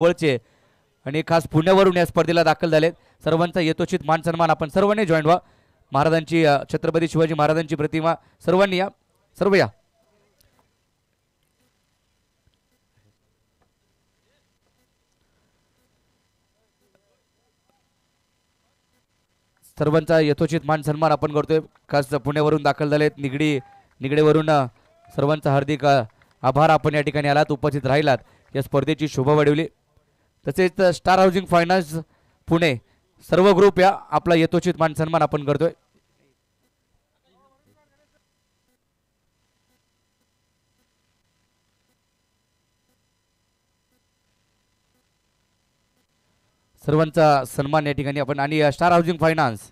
वळचे आणि खास पुण्यावरून या स्पर्धेला दाखल झालेत. सर्वांचा यथोचित मान सन्मान आपण सर्वांनी जॉईन व्हा. महाराजांची छत्रपती शिवाजी महाराजांची प्रतिमा सर्वांनी या, सर्व या. सर्वांचा यथोचित मान सन्मान आपण करतोय. खास पुण्यावरून दाखल झालेत, निगडेवरून सर्वांचा हार्दिक आभार. आपण या ठिकाणी आलात, उपस्थित राहिलात, या स्पर्धेची शोभा वाढवली. तसेच स्टार हाऊसिंग फायनान्स पुणे सर्व ग्रुप या आपला यथोचित मान सन्मान आपण करतोय. सर्वांचा सन्मान या ठिकाणी आपण आणि स्टार हाऊसिंग फायनान्स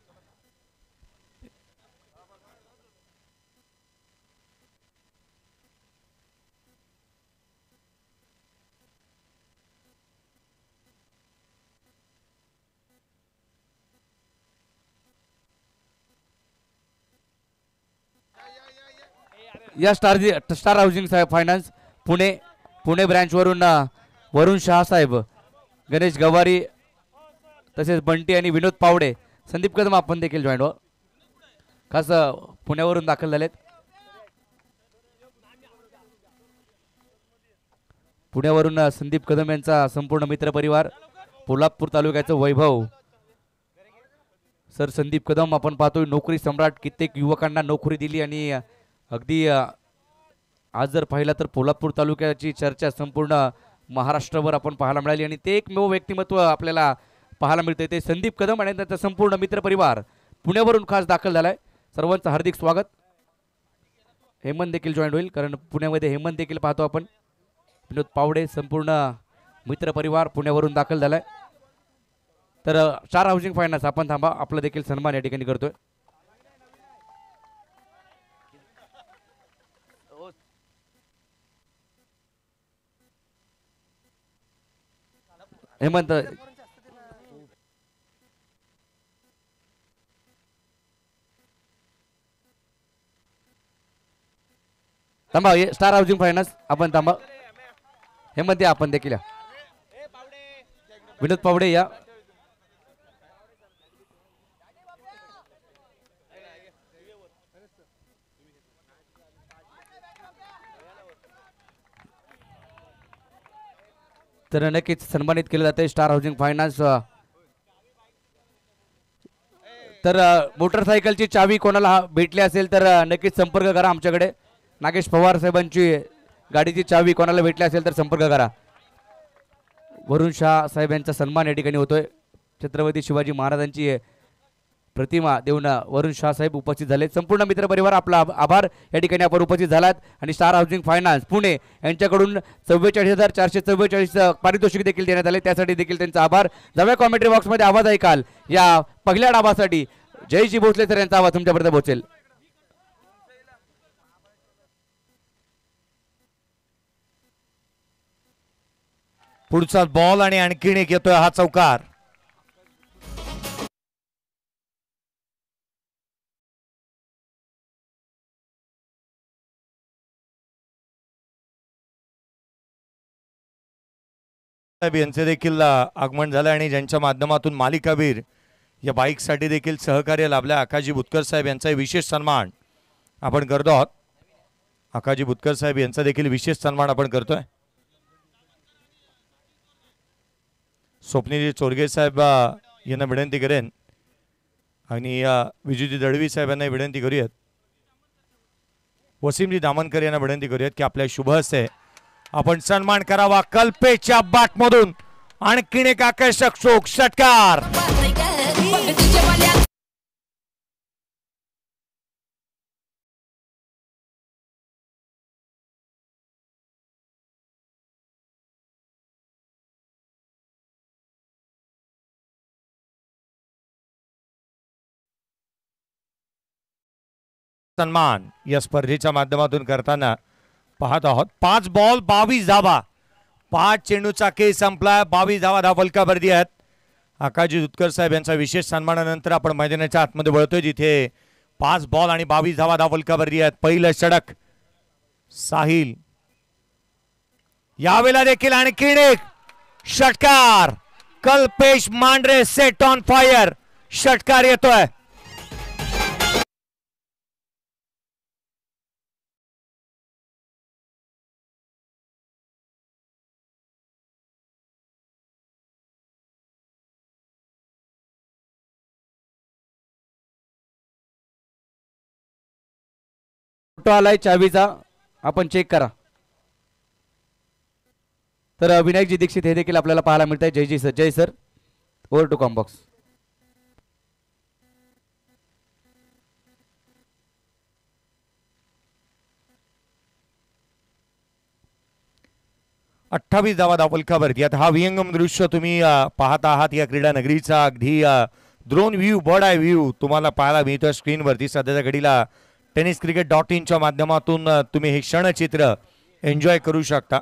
या star housing finance Pune branch वरून वरुण शाह साहेब, गणेश गवारी, तसेच बंटी आणि विनोद पावडे, संदीप कदम आपण देखील जॉईन व्हा. खास पुण्यावरून दाखल झालेत. पुण्यावरून संदीप कदम यांचा संपूर्ण मित्र परिवार, पोलादपूर तालुक्याचं वैभव सर संदीप कदम. आपण पाहतोय नोकरी सम्राट, कित्येक युवकांना नोकरी दिली आणि अगदी आज जर पाहिलं तर पोलादपूर तालुक्याची चर्चा संपूर्ण महाराष्ट्रावर आपण पाहायला मिळाली आणि ते एकमेव व्यक्तिमत्व आपल्याला पाहायला मिळते, ते संदीप कदम आणि त्यांचा संपूर्ण मित्र परिवार पुण्यावरून खास दाखल झालाय. सर्वांचं हार्दिक स्वागत. हेमंत देखील जॉईन होईल, कारण पुण्यामध्ये हेमंत देखील पाहतो आपण. विनोद पावडे, संपूर्ण मित्र परिवार पुण्यावरून दाखल झालाय. तर स्टार हाऊसिंग फायनान्स आपण थांबा, आपला देखील सन्मान या ठिकाणी करतोय. हेमंत थांबा, स्टार हाऊसिंग फायनान्स आपण थांबा. हेमंत या, आपण देखील या. विनोद पावडे या. तर नक्कीच सन्मानित केलं जाते स्टार हाऊसिंग फायनान्स. तर मोटरसायकलची चावी कोणाला भेटली असेल तर नक्कीच संपर्क करा आमच्याकडे. नागेश पवार साहेबांची गाडीची चावी कोणाला भेटली असेल तर संपर्क करा. वरुण शाह साहेब यांचा सन्मान या ठिकाणी होतोय. छत्रपती शिवाजी महाराजांची प्रतिमा देऊन वरुण शाह साहेब उपस्थित झाले. संपूर्ण मित्र परिवार आपला आभार. या ठिकाणी आपण उपस्थित झालात आणि स्टार हाऊसिंग फायनान्स पुणे यांच्याकडून 44,444 पारितोषिक देखील देण्यात आले, त्यासाठी देखील त्यांचा आभार. जाऊया कॉमेंट्री बॉक्समध्ये आवाज ऐकाल या पहिल्या डावासाठी. जयजी भोसले सर यांचा आवाज तुमच्यापर्यंत पोहोचेल. पुढचा बॉल आणि आणखीन एक येतोय हा चौकार. यांचे देखील आगमन झालं आणि ज्यांच्या माध्यमातून मालिकावीर या बाईकसाठी देखील सहकार्य लाभल्या आकाजी बुतकर साहेब यांचा विशेष सन्मान आपण करतो आहोत. आकाजी बुतकर साहेब यांचा देखील विशेष सन्मान आपण करतोय. स्वप्नीजी चोरगे साहेब यांना विनंती करेन आणि विजूजी दळवी साहेबांना विनंती करूयात. वसीमजी दामनकर यांना विनंती करूयात की आपल्या शुभ हस्ते आपण सन्मान करावा. कल्पेच्या बाटमधून आणखीन एक आकर्षक चोख षटकार. सन्मान या स्पर्धेच्या माध्यमातून करताना पाहत आहोत. 5 बॉल 22 धावा, 5 चेंडूचा खेळ संपला. 22 धावा धावफलकावरती आहेत. आकाजी दुधकर साहेब यांचा विशेष सन्मानानंतर आपण मैदानाच्या आतमध्ये वळतोय, जिथे 5 बॉल आणि 22 धावा धावफलकावरती आहेत. पहिलं षटक साहिल, यावेळेला देखील आणखीन एक षटकार Kalpesh Mandhare set on fire. षटकार येतोय. फोटो आलाय चावीचा, आपण चेक करा. तर विनायकजी दीक्षित हे देखील आपल्याला पाहायला मिळत आहे. Jayji sir, Jay sir, over to combox. अठ्ठावीस धावा धावफलकावरती. आता हा विहंगम दृश्य तुम्ही पाहत आहात या क्रीडा नगरीचा. अगदी drone view, bird I view तुम्हाला पाहायला मिळतं स्क्रीनवरती. सध्याच्या घडीला tenniscricket.in माध्यमातून तुम्ही हे क्षणचित्र एन्जॉय करू शकता.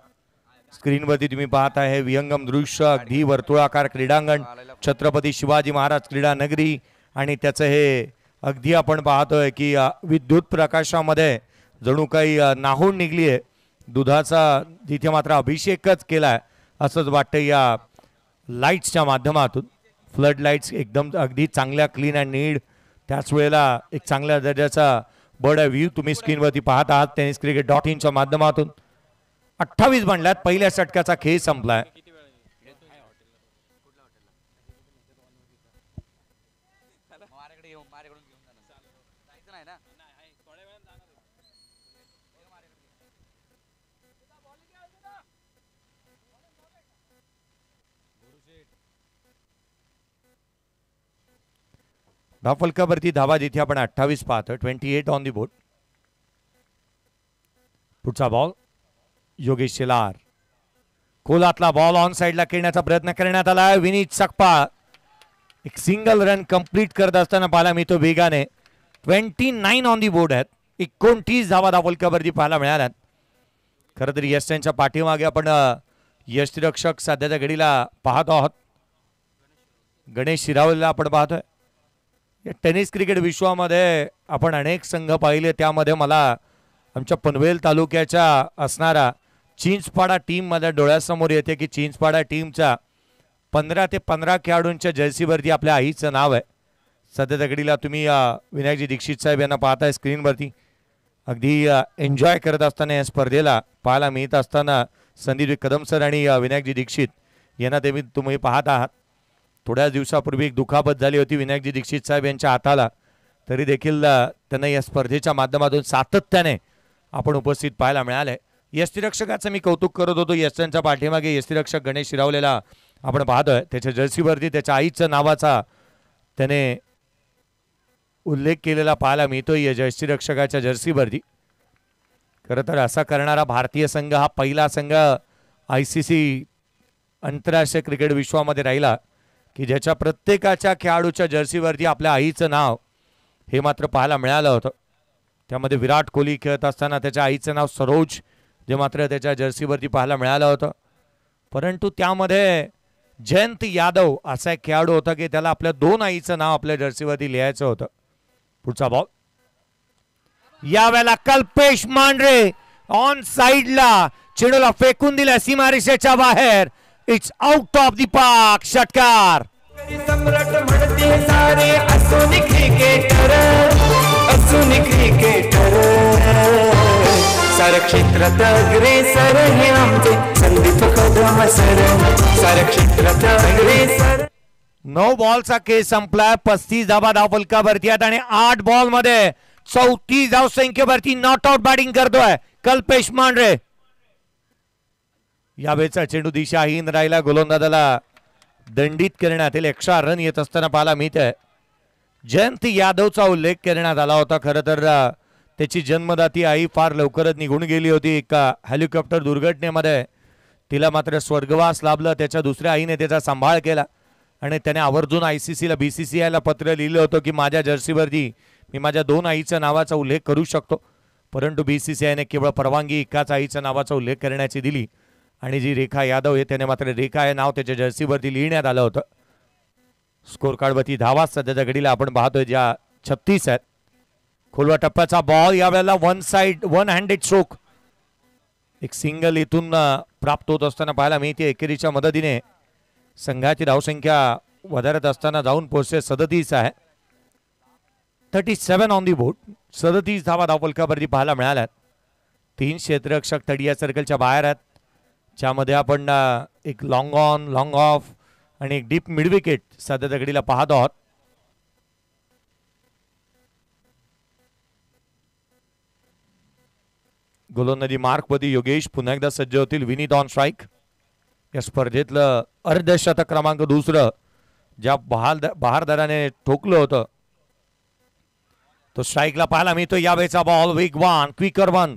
स्क्रीनवरती तुम्ही पाहता हे विहंगम दृश्य. अगदी वर्तुळाकार क्रीडांगण, छत्रपती शिवाजी महाराज क्रीडा नगरी, आणि त्याचं हे अगदी आपण पाहतोय की विद्युत प्रकाशामध्ये जणू काही नाहून निघली आहे. दुधाचा जिथे मात्र अभिषेकच केलाय असंच वाटतं या लाईट्सच्या माध्यमातून. फ्लड लाईट्स एकदम अगदी चांगल्या क्लीन अँड नीट, त्याच वेळेला एक चांगल्या दर्जाचा बर्ड व्ह्यू तुम्ही स्क्रीनवरती पाहत आहात tenniscricket.in माध्यमातून. 28 बनल्यात. पहिल्या षटकाचा खेळ संपलाय. धावफलकावरती धावा जिथे आपण 28 पाहतो. 28 ऑन दी बोर्ड. पुढचा बॉल योगेश शेलार. कोलातला बॉल ऑन साइडला खेळण्याचा प्रयत्न करण्यात आला. विनीत सकपाळ एक सिंगल रन कंप्लीट करत असताना पाहायला मिळतो वेगाने. 29 ऑन दी बोर्ड आहेत. 29 धावा धावफलकावरती पाहायला मिळाल्यात. खरं तर यश त्यांच्या पाठीमागे आपण यष्टीरक्षक सध्याच्या घडीला पाहत आहोत. गणेश शिरावलेला आपण पाहतोय. या टेनिस क्रिकेट विश्वामध्ये आपण अनेक संघ पाहिले. त्यामध्ये मला आमच्या पनवेल तालुक्याच्या असणारा चिंचपाडा टीम माझ्या डोळ्यासमोर येते की चिंचपाडा टीमच्या 15 ते 15 खेळाडूंच्या जर्सीवरती आपल्या आईचं नाव आहे. सध्याच्या घडीला तुम्ही विनायकजी दीक्षित साहेब यांना पाहताय स्क्रीनवरती. अगदी एन्जॉय करत असताना या स्पर्धेला पाहायला मिळत असताना संदीप कदम सर आणि विनायकजी दीक्षित यांना ते तुम्ही पाहत आहात. थोड्याच दिवसापूर्वी एक दुखापत झाली होती विनायकजी दीक्षित साहेब यांच्या हाताला, तरी देखील त्यांना या स्पर्धेच्या माध्यमातून सातत्याने आपण उपस्थित पाहायला मिळाले. यष्टीरक्षकाचं मी कौतुक करत होतो. यशांच्या पाठीमागे यष्टीरक्षक गणेश शिरावलेला आपण पाहतोय. त्याच्या जर्सीवरती त्याच्या आईचं नावाचा त्याने उल्लेख केलेला पाहायला मिळतोय या यष्टीरक्षकाच्या जर्सीवरती. खरं तर असा करणारा भारतीय संघ हा पहिला संघ ICC आंतरराष्ट्रीय क्रिकेट विश्वामध्ये राहिला की ज्याच्या प्रत्येकाच्या खेळाडूच्या जर्सीवरती आपल्या आईचं नाव हे मात्र पाहायला मिळालं होतं. त्यामध्ये विराट कोहली खेळत असताना त्याच्या आईचं नाव सरोज जे मात्र त्याच्या जर्सीवरती पाहायला मिळालं होतं. परंतु त्यामध्ये जयंत यादव असा एक खेळाडू होता की त्याला आपल्या 2 आईचं नाव आपल्या जर्सीवरती लिहायचं होतं. पुढचा बॉल यावेळेला कल्पेश मांढरे ऑन साइडला चेंडूला फेकून दिला सीमारेषेच्या बाहेर. It's out of the park. षटकार. सम्राट म्हणते सारे असून क्रिकेटर, असून क्रिकेटर. सारे क्षेत्रात अग्रेसर हे आमचे संदीप कदम सर. सारे क्षेत्रात अग्रेसर. 9 बॉलचा खेळ संपलाय. 35 धावा धावफलकावरती आहेत आणि 8 बॉल मध्ये 34 धाव संख्येवरती नॉट आउट बॅटिंग करतोय कल्पेश मांढरे. यावेळेचा चेंडू दिशाहीन राहिला. गोलंदाजाला दंडित करण्यात येईल. एक्स्ट्रा रन येत असताना पाहायला मिळतंय. जयंत यादवचा उल्लेख करण्यात आला होता. खरं तर त्याची जन्मदाती आई फार लवकरच निघून गेली होती एका हेलिकॉप्टर दुर्घटनेमध्ये. तिला मात्र स्वर्गवास लाभलं. त्याच्या दुसऱ्या आईने त्याचा सांभाळ केला आणि त्याने आवर्जून ICCला BCCIला पत्र लिहिलं होतं की माझ्या जर्सीवरती मी माझ्या 2 आईच्या नावाचा उल्लेख करू शकतो. परंतु BCCIने केवळ परवानगी एकाच आईच्या नावाचा उल्लेख करण्याची दिली आणि जी रेखा यादव आहे त्याने मात्र रेखा हे नाव त्याच्या जर्सीवरती लिहिण्यात आलं होतं. स्कोर कार्डवरती धावा सध्याच्या घडीला आपण पाहतोय ज्या 36 आहेत. खोलवा टप्प्याचा बॉल यावेळेला वन हँडेड स्ट्रोक एक सिंगल इथून प्राप्त होत असताना पाहायला मिळते. एकेरीच्या मदतीने संघाची धावसंख्या વધારत असताना जाऊन पोहोचते 37 आहे. 37 ऑन दी बोर्ड. 37 धावा धावफलकावरती पाहायला मिळाल्यात. 3 क्षेत्ररक्षक तडिया सर्कलच्या बाहेर आहेत, ज्यामध्ये आपण एक लॉंग ऑन, लॉंग ऑफ आणि एक डीप मिड विकेट सध्या दगडीला पाहत आहोत. गोलंदाजी मार्कवरती योगेश पुन्हा एकदा सज्ज होतील. Vineet on strike. या स्पर्धेतलं अर्धशतक क्रमांक दुसरं ज्या बहारदाराने ठोकलं होतं तो स्ट्राईकला पाहायला मिळतो. यावेळेचा बॉल वेगवान क्विकर वन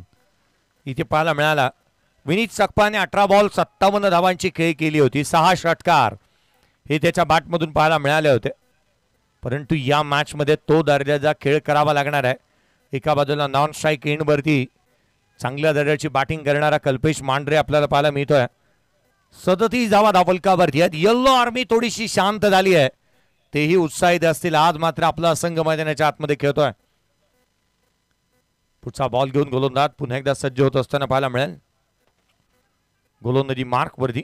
इथे पाहायला मिळाला. विनीत सकपाने 18 बॉल 57 धावांची खेळी केली होती. 6 षटकार हे त्याच्या बॅटमधून पाहायला मिळाले होते. परंतु या मॅचमध्ये तो दर्जाचा खेळ करावा लागणार आहे. एका बाजूला नॉन स्ट्राईक एंडवरती चांगल्या दर्जाची बॅटिंग करणारा कल्पेश मांढरे आपल्याला पाहायला मिळतोय. 37 धावा धावफलकावरती आहेत. येल्लो आर्मी थोडीशी शांत झाली आहे. तेही उत्साहित असतील. आज मात्र आपला संघ मैदानाच्या आतमध्ये खेळतोय. पुढचा बॉल घेऊन गोलंदाज पुन्हा एकदा सज्ज होत असताना पाहायला मिळेल. गोलंदाजी मार्कवरती.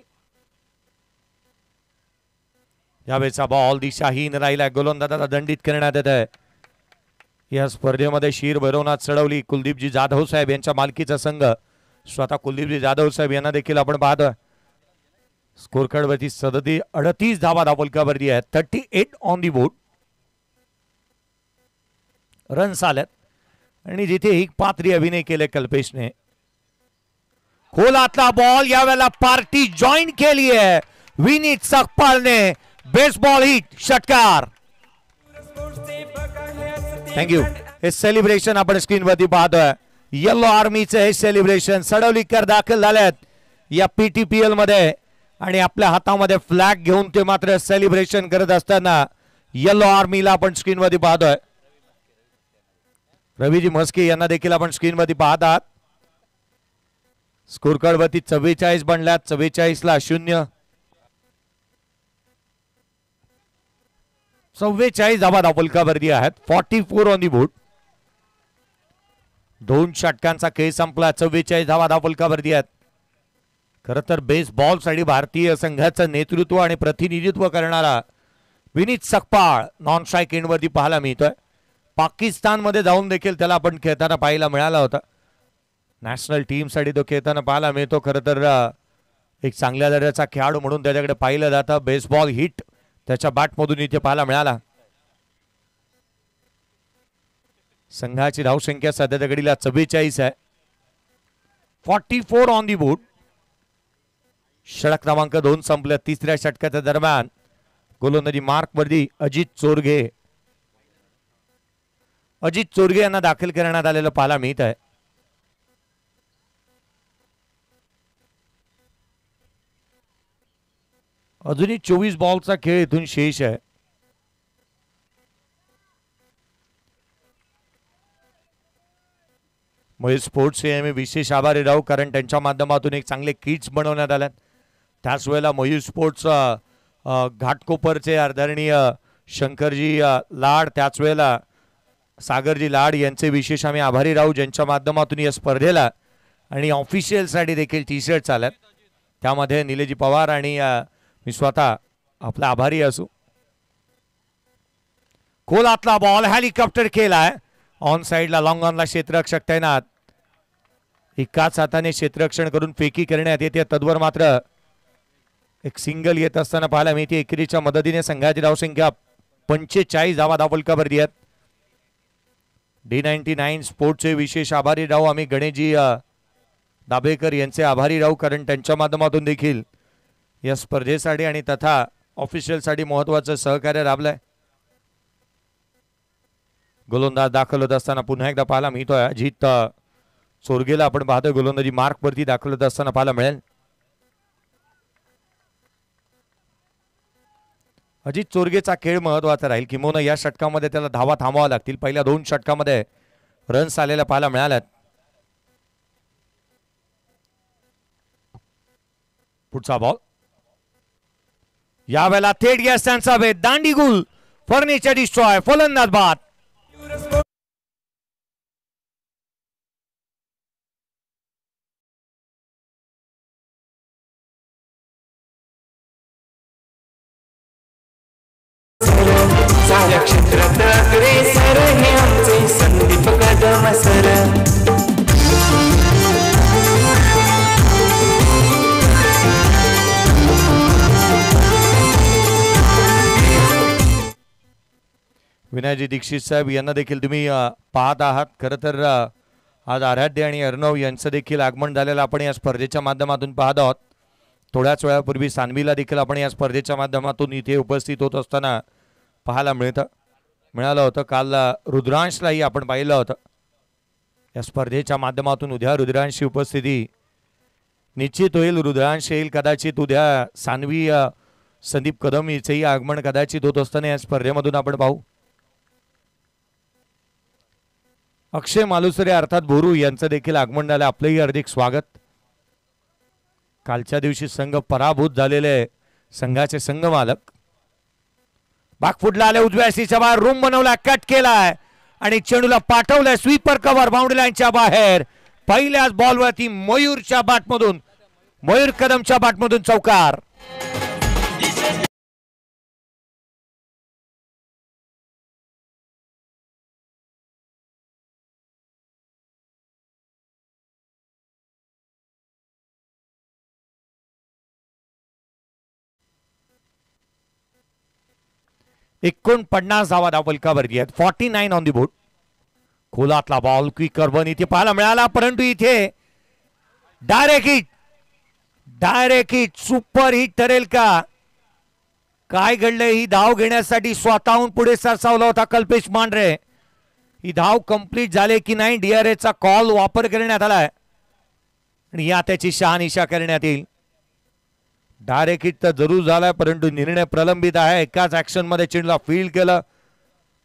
यावेळेचा बॉल दिशाहीन राहिला. गोलंदाजाला दंडित करण्यात येत आहे. या स्पर्धेमध्ये शीर भरवण्यात चढवली कुलदीपजी जाधव साहेब यांच्या मालकीचा संघ. स्वतः कुलदीपजी जाधव साहेब यांना देखील आपण पाहतोय. स्कोर कार्डवरती 38 धावा धावफलकावरती आहेत. 38 ऑन दी बोर्ड. रन्स आल्यात आणि जिथे एक पात्री अभिनय केले कल्पेशने. खोलातला बॉल यावेळेला पार्टी जॉईन केली आहे. विनीत सकपालने बेसबॉल हिट षटकार. थँक्यू. हे सेलिब्रेशन आपण स्क्रीनवरती पाहतोय. येलो आर्मीचे हे सेलिब्रेशन. सडवलीकर दाखल झालेत या PTPL मध्ये आणि आपल्या हातामध्ये फ्लॅग घेऊन ते मात्र सेलिब्रेशन करत असताना येलो आर्मीला आपण स्क्रीनवरती पाहतोय. रवीजी म्हस्के यांना देखील आपण स्क्रीनवरती पाहत आहात. स्कोर कार्डवरती 44 बनल्यात. 44 ला 0. 44 धावा धावफलकावरती आहेत. 44 ऑन दी बोर्ड. 2 षटकांचा खेळ संपला. 44 धावा धावफलकावरती आहेत. खरं तर बेसबॉल साठी भारतीय संघाचं नेतृत्व आणि प्रतिनिधित्व करणारा विनीत सकपाळ नॉन स्ट्राईक एंडवरती पाहायला मिळतोय. पाकिस्तानमध्ये जाऊन देखील त्याला आपण खेळताना पाहायला मिळाला होता. नॅशनल टीमसाठी तो खेळताना पाहायला मिळतो. खरं तर एक चांगल्या दर्जाचा खेळाडू म्हणून त्याच्याकडे पाहिलं जातं. बेसबॉल हिट त्याच्या बॅटमधून इथे पाहायला मिळाला. संघाची धावसंख्या सध्या दगडीला 44 आहे. 44 ऑन दी बोर्ड. षटक क्रमांक 2 संपल्या. तिसऱ्या षटकाच्या दरम्यान गोलंदाजी मार्कवरती अजित चोरगे. अजित चोरगे यांना दाखल करण्यात आलेलं पाहायला मिळत आहे. अजूनही 24 बॉलचा खेळ इथून शेष आहे. मयूर स्पोर्ट्स हे आम्ही विशेष आभारी राहू, कारण त्यांच्या माध्यमातून एक चांगले किट्स बनवण्यात आल्यात. त्याच वेळेला मयूर स्पोर्ट्स घाटकोपरचे आदरणीय शंकरजी लाड, त्याच वेळेला सागरजी लाड यांचे विशेष आम्ही आभारी राहू, ज्यांच्या माध्यमातून या स्पर्धेला आणि ऑफिशियलसाठी देखील टी-शर्ट्स आल्यात. त्यामध्ये निलेजी पवार आणि मी स्वतः आपला आभारी असू. खोलातला बॉल हेलिकॉप्टर केलाय. ऑन साइडला लॉंग ऑनला क्षेत्ररक्षक तैनात. एकाच हाताने क्षेत्ररक्षण करून फेकी करण्यात येते. तद्वर मात्र एक सिंगल येत असताना पाहायला मिळते. एकेरीच्या मदतीने संघाची धावसंख्या 45 धावा धावफलकावरती आहेत. D99 स्पोर्ट्सचे विशेष आभारी राहू आम्ही. गणेशजी दाभेकर यांचे आभारी राहू, कारण त्यांच्या माध्यमातून देखील या स्पर्धेसाठी आणि तथा ऑफिशियलसाठी महत्वाचं सहकार्य लाभलंय. गोलंदाज दाखल होत असताना पुन्हा एकदा पाहायला मिळतोय. अजित चोरगेला आपण पाहतोय गोलंदाजी मार्कवरती दाखल होत असताना पाहायला मिळेल. अजित चोरगेचा खेळ महत्वाचा राहील. किंबहुना या षटकामध्ये त्याला धावा थांबवाव्या लागतील. पहिल्या 2 षटकामध्ये रन्स आलेल्या पाहायला मिळाल्यात. पुढचा बॉल यावेळेला थेट गॅस्टांचा वेध. दांडीगुल फर्निचर डिस्ट्रॉय. फलंदाज बाद. साऱ्या क्षेत्रात अग्रेसर हे आमचे संदीप कदम सर. विनायजी दीक्षित साहेब यांना देखील तुम्ही पाहत आहात. खरं तर आज आराध्य आणि अर्णव यांचं देखील आगमन झालेलं आपण या स्पर्धेच्या माध्यमातून पाहत आहोत. थोड्याच वेळापूर्वी सानवीला देखील आपण या स्पर्धेच्या माध्यमातून इथे उपस्थित होत असताना पाहायला मिळालं होतं. काल रुद्रांशलाही आपण पाहिलं होतं या स्पर्धेच्या माध्यमातून. उद्या रुद्रांशची उपस्थिती निश्चित होईल. रुद्रांश येईल कदाचित उद्या. सानवी संदीप कदम हिचंही आगमन कदाचित होत असताना या स्पर्धेमधून आपण पाहू. अक्षय मालुसरे अर्थात बोरू यांचं देखील आगमन झालं. आपलंही हार्दिक स्वागत. कालच्या दिवशी संघ पराभूत झालेले संघाचे संघ मालक बागफुटला आले. उजव्या सीच्या बाहेर रूम बनवला, कट केलाय आणि चेंडूला पाठवलाय स्वीपर कव्हर बाउंड्री लाईनच्या बाहेर. पहिल्याच बॉलवरती मयूरच्या बॅटमधून, मयूर कदमच्या बॅटमधून चौकार. $49 धावा फलकावरती आहेत. 49 ऑन दी बोर्ड. खोलातला बॉल क्विकर बन इथे पाहायला मिळाला, परंतु इथे डायरेक्ट हिट सुपर हिट ठरेल का? काय घडलंय? ही धाव घेण्यासाठी स्वतःहून पुढे सरसावला होता कल्पेश मांढरे. ही धाव कंप्लीट झाले की नाही DRAचा कॉल वापर करण्यात आलाय आणि या त्याची शहानिशा करण्यात येईल. डायरेक्ट हिट तर जरूर झालाय, परंतु निर्णय प्रलंबित आहे. एकाच ऍक्शन मध्ये चेंडूला फील्ड केलं.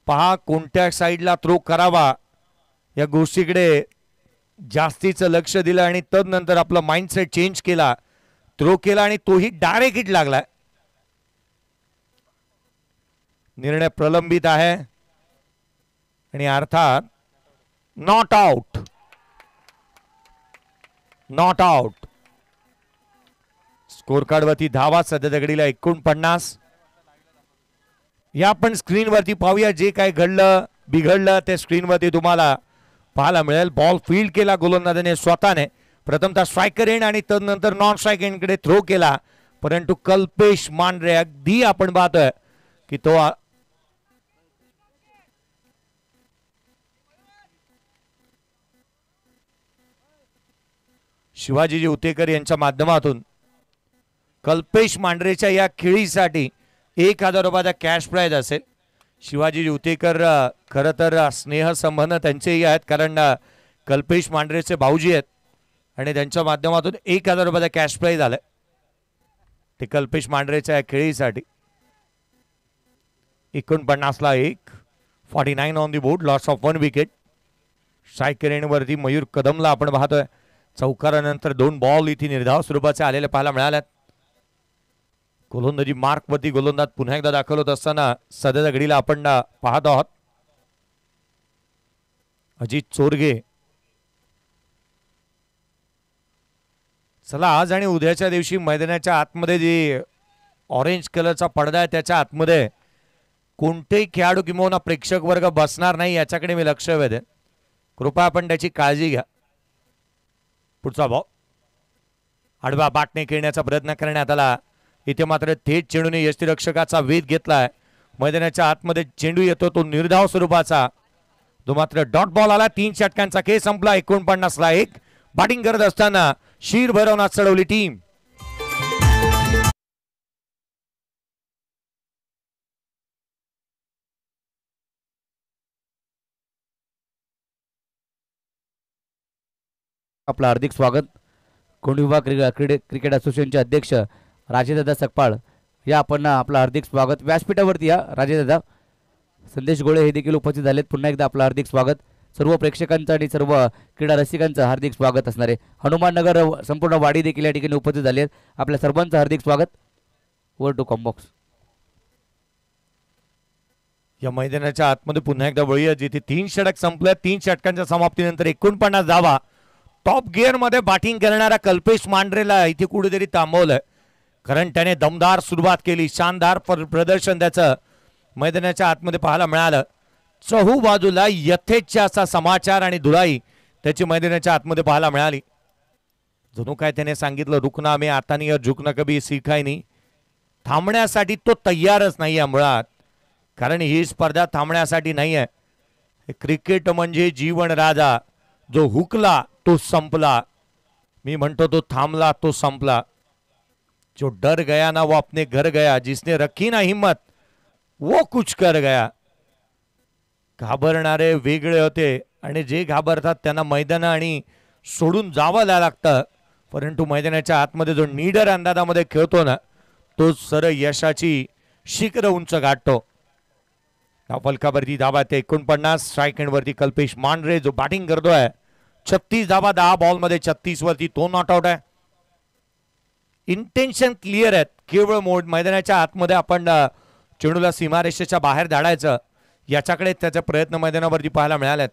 पहा कोणत्या साईडला थ्रो करावा या गोष्टीकडे जास्तीचं लक्ष दिलं आणि तदनंतर आपलं माइंडसेट चेंज केला, थ्रो केला आणि तोही डायरेक्ट हिट लागलाय. निर्णय प्रलंबित आहे आणि अर्थात नॉट आउट. स्कोर कार्ड वरती धावा सध्या दगडीला 49. या पण स्क्रीनवरती पाहूया जे काय घडलं बिघडलं ते स्क्रीनवरती तुम्हाला पाहायला मिळेल. बॉल फील्ड केला गोलंदाजाने स्वतःने. प्रथमतः स्ट्रायकर एंड आणि तदनंतर नॉन स्ट्राईक एंडकडे थ्रो केला, परंतु कल्पेश मांढरे अगदी आपण पाहतोय की तो शिवाजी उतेकर यांच्या माध्यमातून कल्पेश मांढरेच्या या खेळीसाठी $1000 कॅश प्राइज असेल. शिवाजी उतेकर खरं तर स्नेहसंबंध त्यांचेही आहेत, कारण कल्पेश मांढरेचे भाऊजी आहेत आणि त्यांच्या माध्यमातून $1000 कॅश प्राइज आलाय ते कल्पेश मांढरेच्या या खेळीसाठी. 49ला 1. 49 on the board. Loss of 1 wicket. Striker एंडवरती मयूर कदमला आपण पाहतोय. चौकारानंतर 2 बॉल इथे निर्धाव स्वरूपाचे आलेले पाहायला मिळाल्यात. गोलंदाजी मार्कवरती गोलंदाज पुन्हा एकदा दाखल होत असताना सध्या घडीला आपण पाहत आहोत अजित चोरगे. चला आज आणि उद्याच्या दिवशी मैदानाच्या आतमध्ये जे ऑरेंज कलरचा पडदा आहे त्याच्या आतमध्ये कोणतेही खेळाडू किंवा प्रेक्षक वर्ग बसणार नाही याच्याकडे मी लक्ष वेधेन. कृपया आपण त्याची काळजी घ्या. पुढचा बॉल आडवा बाटने खेळण्याचा प्रयत्न करण्यात आला. इथे मात्र थेट चेंडूने यष्टीरक्षकाचा वेध घेतलाय. मैदानाच्या आतमध्ये चेंडू येतो तो निर्धाव स्वरूपाचा, तो मात्र डॉट बॉल आला. 3 षटकांचा खेळ संपला. 49ला 1. बॅटिंग करत असताना शीर भरवण्यात चढवली टीम. आपलं हार्दिक स्वागत. कोंड विभाग क्रिकेट असोसिएशनचे अध्यक्ष राजेदादा सकपाळ या आपण आपलं हार्दिक स्वागत. व्यासपीठावरती या राजेदादा. संदेश गोळे हे देखील उपस्थित झालेत. पुन्हा एकदा आपलं हार्दिक स्वागत. सर्व प्रेक्षकांचं आणि सर्व क्रीडा रसिकांचं हार्दिक स्वागत असणार आहे. हनुमाननगर संपूर्ण वाडी देखील या ठिकाणी उपस्थित झाले आहेत. आपल्या सर्वांचं हार्दिक स्वागत. वर टू कॉम्बॉक्स. या मैदानाच्या आतमध्ये पुन्हा एकदा वळूया जिथे 3 षटक संपल्या. 3 षटकांच्या समाप्तीनंतर 49 धावा. टॉप गिअर मध्ये बॅटिंग करणारा कल्पेश मांढरेला इथे कुठेतरी थांबवलंय, कारण त्याने दमदार सुरुवात केली. शानदार प्रदर्शन त्याचं मैदानाच्या आतमध्ये पाहायला मिळालं. चहू बाजूला यथेच्छ असा समाचार आणि धुलाई त्याची मैदानाच्या आतमध्ये पाहायला मिळाली. जणू काय त्याने सांगितलं, रुकना में आता नहीं और झुकना कभी सीखा ही नहीं. थांबण्यासाठी तो तयारच नाही आहे मुळात, कारण ही स्पर्धा थांबण्यासाठी नाही आहे. क्रिकेट म्हणजे जीवन राजा. जो हुकला तो संपला. मी म्हणतो तो थांबला तो संपला. जो डर गया ना वो अपने घर गया. जिसने रखी ना हिम्मत वो कुछ कर गया. घाबरणारे वेगळे होते आणि जे घाबरतात त्यांना मैदान आणि सोडून जावं लागतं. परंतु मैदानाच्या आतमध्ये जो निडर अंदाजामध्ये खेळतो ना तो सरळ यशाची शिखर उंच गाठतो. फलकावरती धाबा ते 49. स्ट्राईक एंड वरती कल्पेश मांढरे जो बॅटिंग करतोय. 36 धाबा 10 बॉल मध्ये 36 वरती तो नॉट आउट आहे. इंटेन्शन क्लिअर आहेत. केवळ मोड मैदानाच्या आतमध्ये आपण चेंडूला सीमारेषेच्या बाहेर धाडायचं याच्याकडे त्याचे प्रयत्न मैदानावरती पाहायला मिळालेत.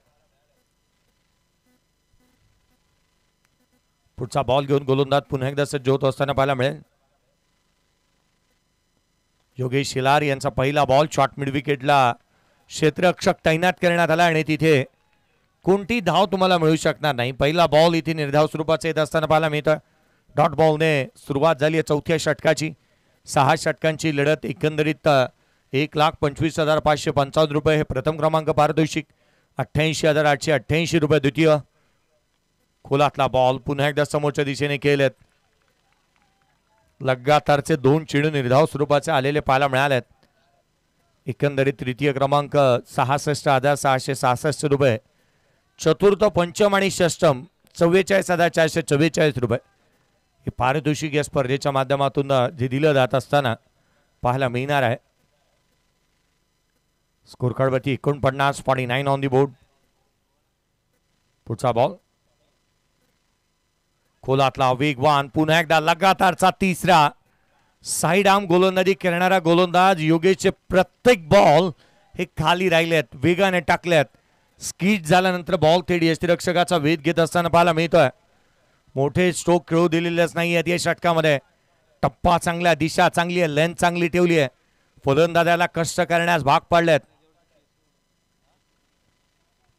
पुढचा बॉल घेऊन गोलंदाज पुन्हा एकदा सज्ज होत असताना पाहायला मिळेल. योगेश शिलार यांचा पहिला बॉल शॉर्ट मिड विकेटला क्षेत्ररक्षक तैनात करण्यात आला आणि तिथे कोणती धाव तुम्हाला मिळू शकणार नाही. पहिला बॉल इथे निर्धाव स्वरूपाचा येत असताना पाहायला मिळतं. डॉट बॉलने सुरुवात झाली आहे चौथ्या षटकाची. 6 षटकांची लढत. एकंदरीत 1,25,555 रुपये हे प्रथम क्रमांक पारितोषिक. 88,888 रुपये द्वितीय. खोलातला बॉल पुन्हा एकदा समोरच्या दिशेने केलेत. लगातारचे 2 चेंडू निर्धाव स्वरूपाचे आलेले पाहायला मिळालेत. एकंदरीत तृतीय क्रमांक 66,666 रुपये. चतुर्थ पंचम आणि षष्टम 44,444 रुपये हे पारितोषिक या स्पर्धेच्या माध्यमातून जे दिलं जात असताना पाहायला मिळणार आहे. स्कोर कार्डवरती 49 49 ऑन दी बोर्ड. पुढचा बॉल खोलातला वेगवान पुन्हा एकदा लगातारचा तिसरा साइड आर्म गोलंदाजी करणारा गोलंदाज योगेशचे प्रत्येक बॉल हे खाली राहिलेत, वेगाने टाकलेत. स्किट झाल्यानंतर बॉल थेट यष्टिरक्षकाचा वेध घेत असताना पाहायला मिळतोय. मोठे स्ट्रोक खेळू दिलेलेच नाही आहेत या षटकामध्ये. टप्पा चांगला, दिशा चांगली आहे, लेंथ चांगली ठेवली आहे. फलंदाजाला कष्ट करण्यास भाग पाडलेत.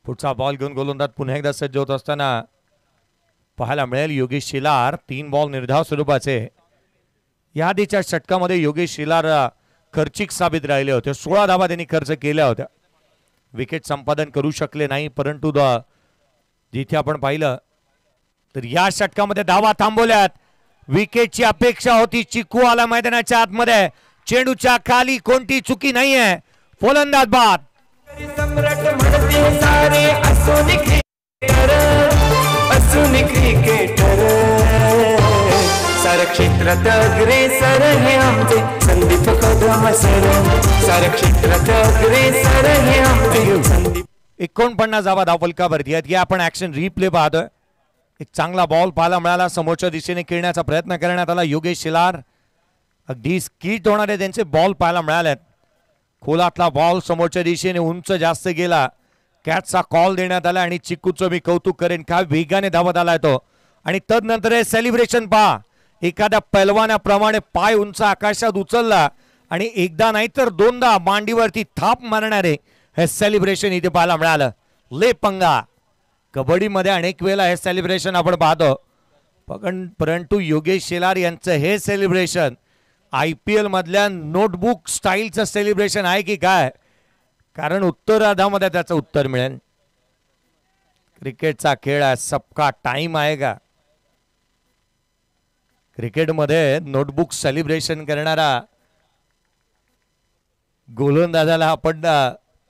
पुढचा बॉल घेऊन गोलंदाज पुन्हा एकदा सज्ज होत असताना पाहायला मिळेल योगेश शिलार. 3 बॉल निर्धाव स्वरूपाचे. या आधीच्या षटकामध्ये योगेश शिलार खर्चिक साबित राहिले होते. 16 धावा त्यांनी खर्च केल्या होत्या. विकेट संपादन करू शकले नाही. परंतु जिथे आपण पाहिलं तर या षटकामध्ये धावा थांबवल्यात. विकेटची अपेक्षा होती. चिकू आला मैदानाच्या आतमध्ये. चेंडूच्या खाली कोणती चुकी नाहीये. फलंदाज बाद. सम्राट म्हणते सारे असून क्रिकेटर सार क्षेत्रात अग्रेसर हे आमचे संदीप कदम सर. सार क्षेत्रात अग्रेसर हे आमचे संदीप. 49 धावा धावफलकावरती आहेत. या आपण ऍक्शन रिप्ले पाहतोय. एक चांगला बॉल पाहायला मिळाला. समोरच्या दिशेने खेळण्याचा प्रयत्न करण्यात आला. योगेश शिलार अगदी स्किट होणारे त्यांचे बॉल पाहायला मिळालेत. खोलातला बॉल समोरच्या दिशेने उंच जास्त गेला. कॅचचा कॉल देण्यात आला आणि चिकूचं मी कौतुक करेन. काय वेगाने धावत आलाय तो. आणि तदनंतर हे सेलिब्रेशन पहा. एखाद्या पैलवानाप्रमाणे पाय उंच आकाशात उचलला आणि एकदा नाही तर 2दा मांडीवरती थाप मारणारे हे सेलिब्रेशन इथे पाहायला मिळालं. ले पंगा. कबड्डीमध्ये अनेक वेळेला हे सेलिब्रेशन आपण पाहतो. परंतु योगेश शिलार यांचं हे सेलिब्रेशन IPL मधल्या नोटबुक स्टाईलचं सेलिब्रेशन आहे की काय. कारण उत्तरार्धामध्ये त्याचं उत्तर मिळेल. क्रिकेटचा खेळ आहे. सबका टाइम आएगा. क्रिकेटमध्ये नोटबुक सेलिब्रेशन करणारा गोलंदाजाला आपण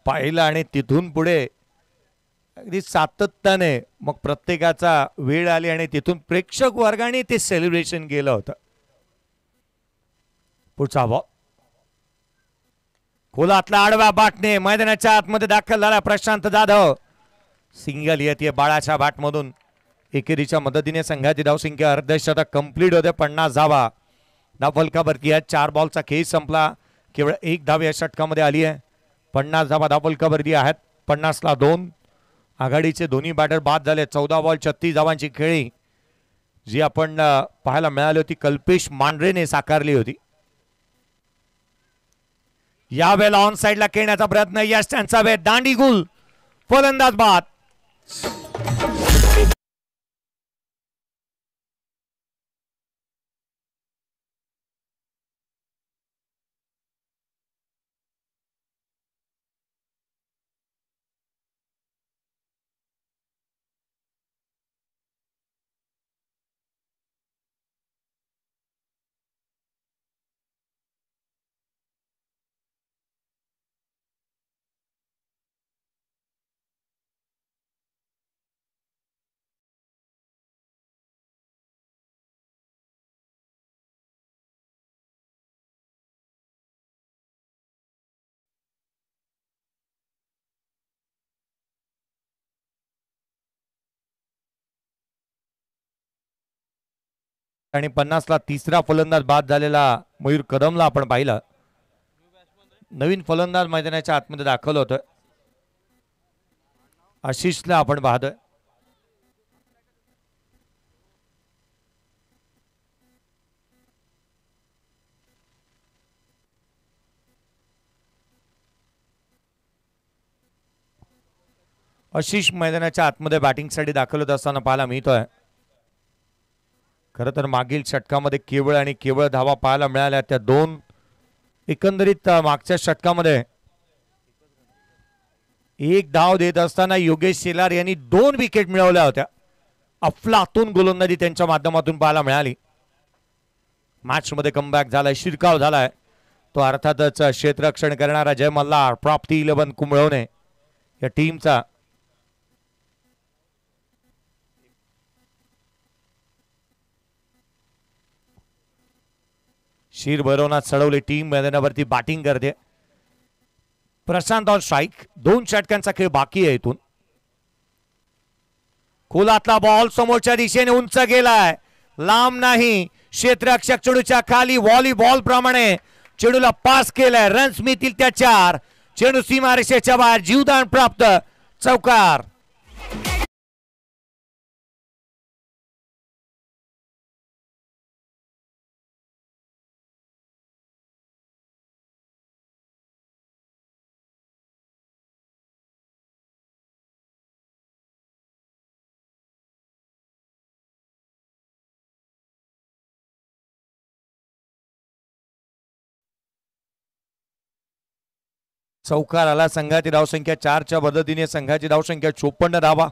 पाहिलं आणि तिथून पुढे अगदी सातत्याने मग प्रत्येकाचा वेळ आली आणि तिथून प्रेक्षक वर्गाने ते सेलिब्रेशन केलं होतं. पुढचा बॉल खोलातला आडवा बाटने मैदानाच्या आतमध्ये दाखल झाला. प्रशांत जाधव सिंगल येते बाळाच्या बॅटमधून. एकेरीच्या मदतीने संघाची धावसंख्या अर्धशतक कंप्लीट होते. 50 धावा धावफलकावरती आहेत. 4 बॉलचा खेळ संपला. केवळ 1 धाव या षटकामध्ये आली आहे. 50 धावा धावफलकावरती आहेत. 50ला 2. आघाडीचे दोन्ही बॅटर बाद झाले. 14 बॉल 36 धावांची खेळी जी आपण पाहायला मिळाली होती कल्पेश मांढरेने साकारली होती. यावेळेला ऑन साइडला खेळण्याचा प्रयत्न यश त्यांचा वेळ दांडी गुल फलंदाज बाद. आणि 50ला तिसरा फलंदाज बाद झालेला मयूर कदमला आपण पाहिलं. नवीन फलंदाज मैदानाच्या आतमध्ये दाखल होतं. आशिषला आपण पाहतोय. आशिष मैदानाच्या आतमध्ये बॅटिंगसाठी दाखल होत असताना पाहायला मिळतोय. खरं तर मागील षटकामध्ये केवळ आणि केवळ धावा पाहायला मिळाल्या त्या दोन. एकंदरीत मागच्या षटकामध्ये एक धाव देत असताना योगेश शेलार यांनी 2 विकेट मिळवल्या होत्या. अफलातून गोलंदाजी त्यांच्या माध्यमातून पाहायला मिळाली. मॅच मध्ये कमबॅक झालाय, शिरकाव झालाय. तो अर्थातच क्षेत्ररक्षण करणारा जय मल्हार, प्राप्ती 11 कुंभळवणे या टीमचा. शीर भरवण्यात चढवली टीम मैदानावरती बॅटिंग करते. Prashant on strike. 2 षटकांचा खेळ बाकी आहे. इथून खोलातला बॉल समोरच्या दिशेने उंच गेलाय, लांब नाही. क्षेत्ररक्षक चेंडूच्या खाली व्हॉलीबॉल प्रमाणे चेंडूला पास केलाय. रन्स मिळतील त्या 4. चेंडू सीमारेषेच्या बाहेर, जीवदान प्राप्त, चौकार. चौकार आला. संघाची धावसंख्या 4च्या मदतीने संघाची धावसंख्या 54 धावा.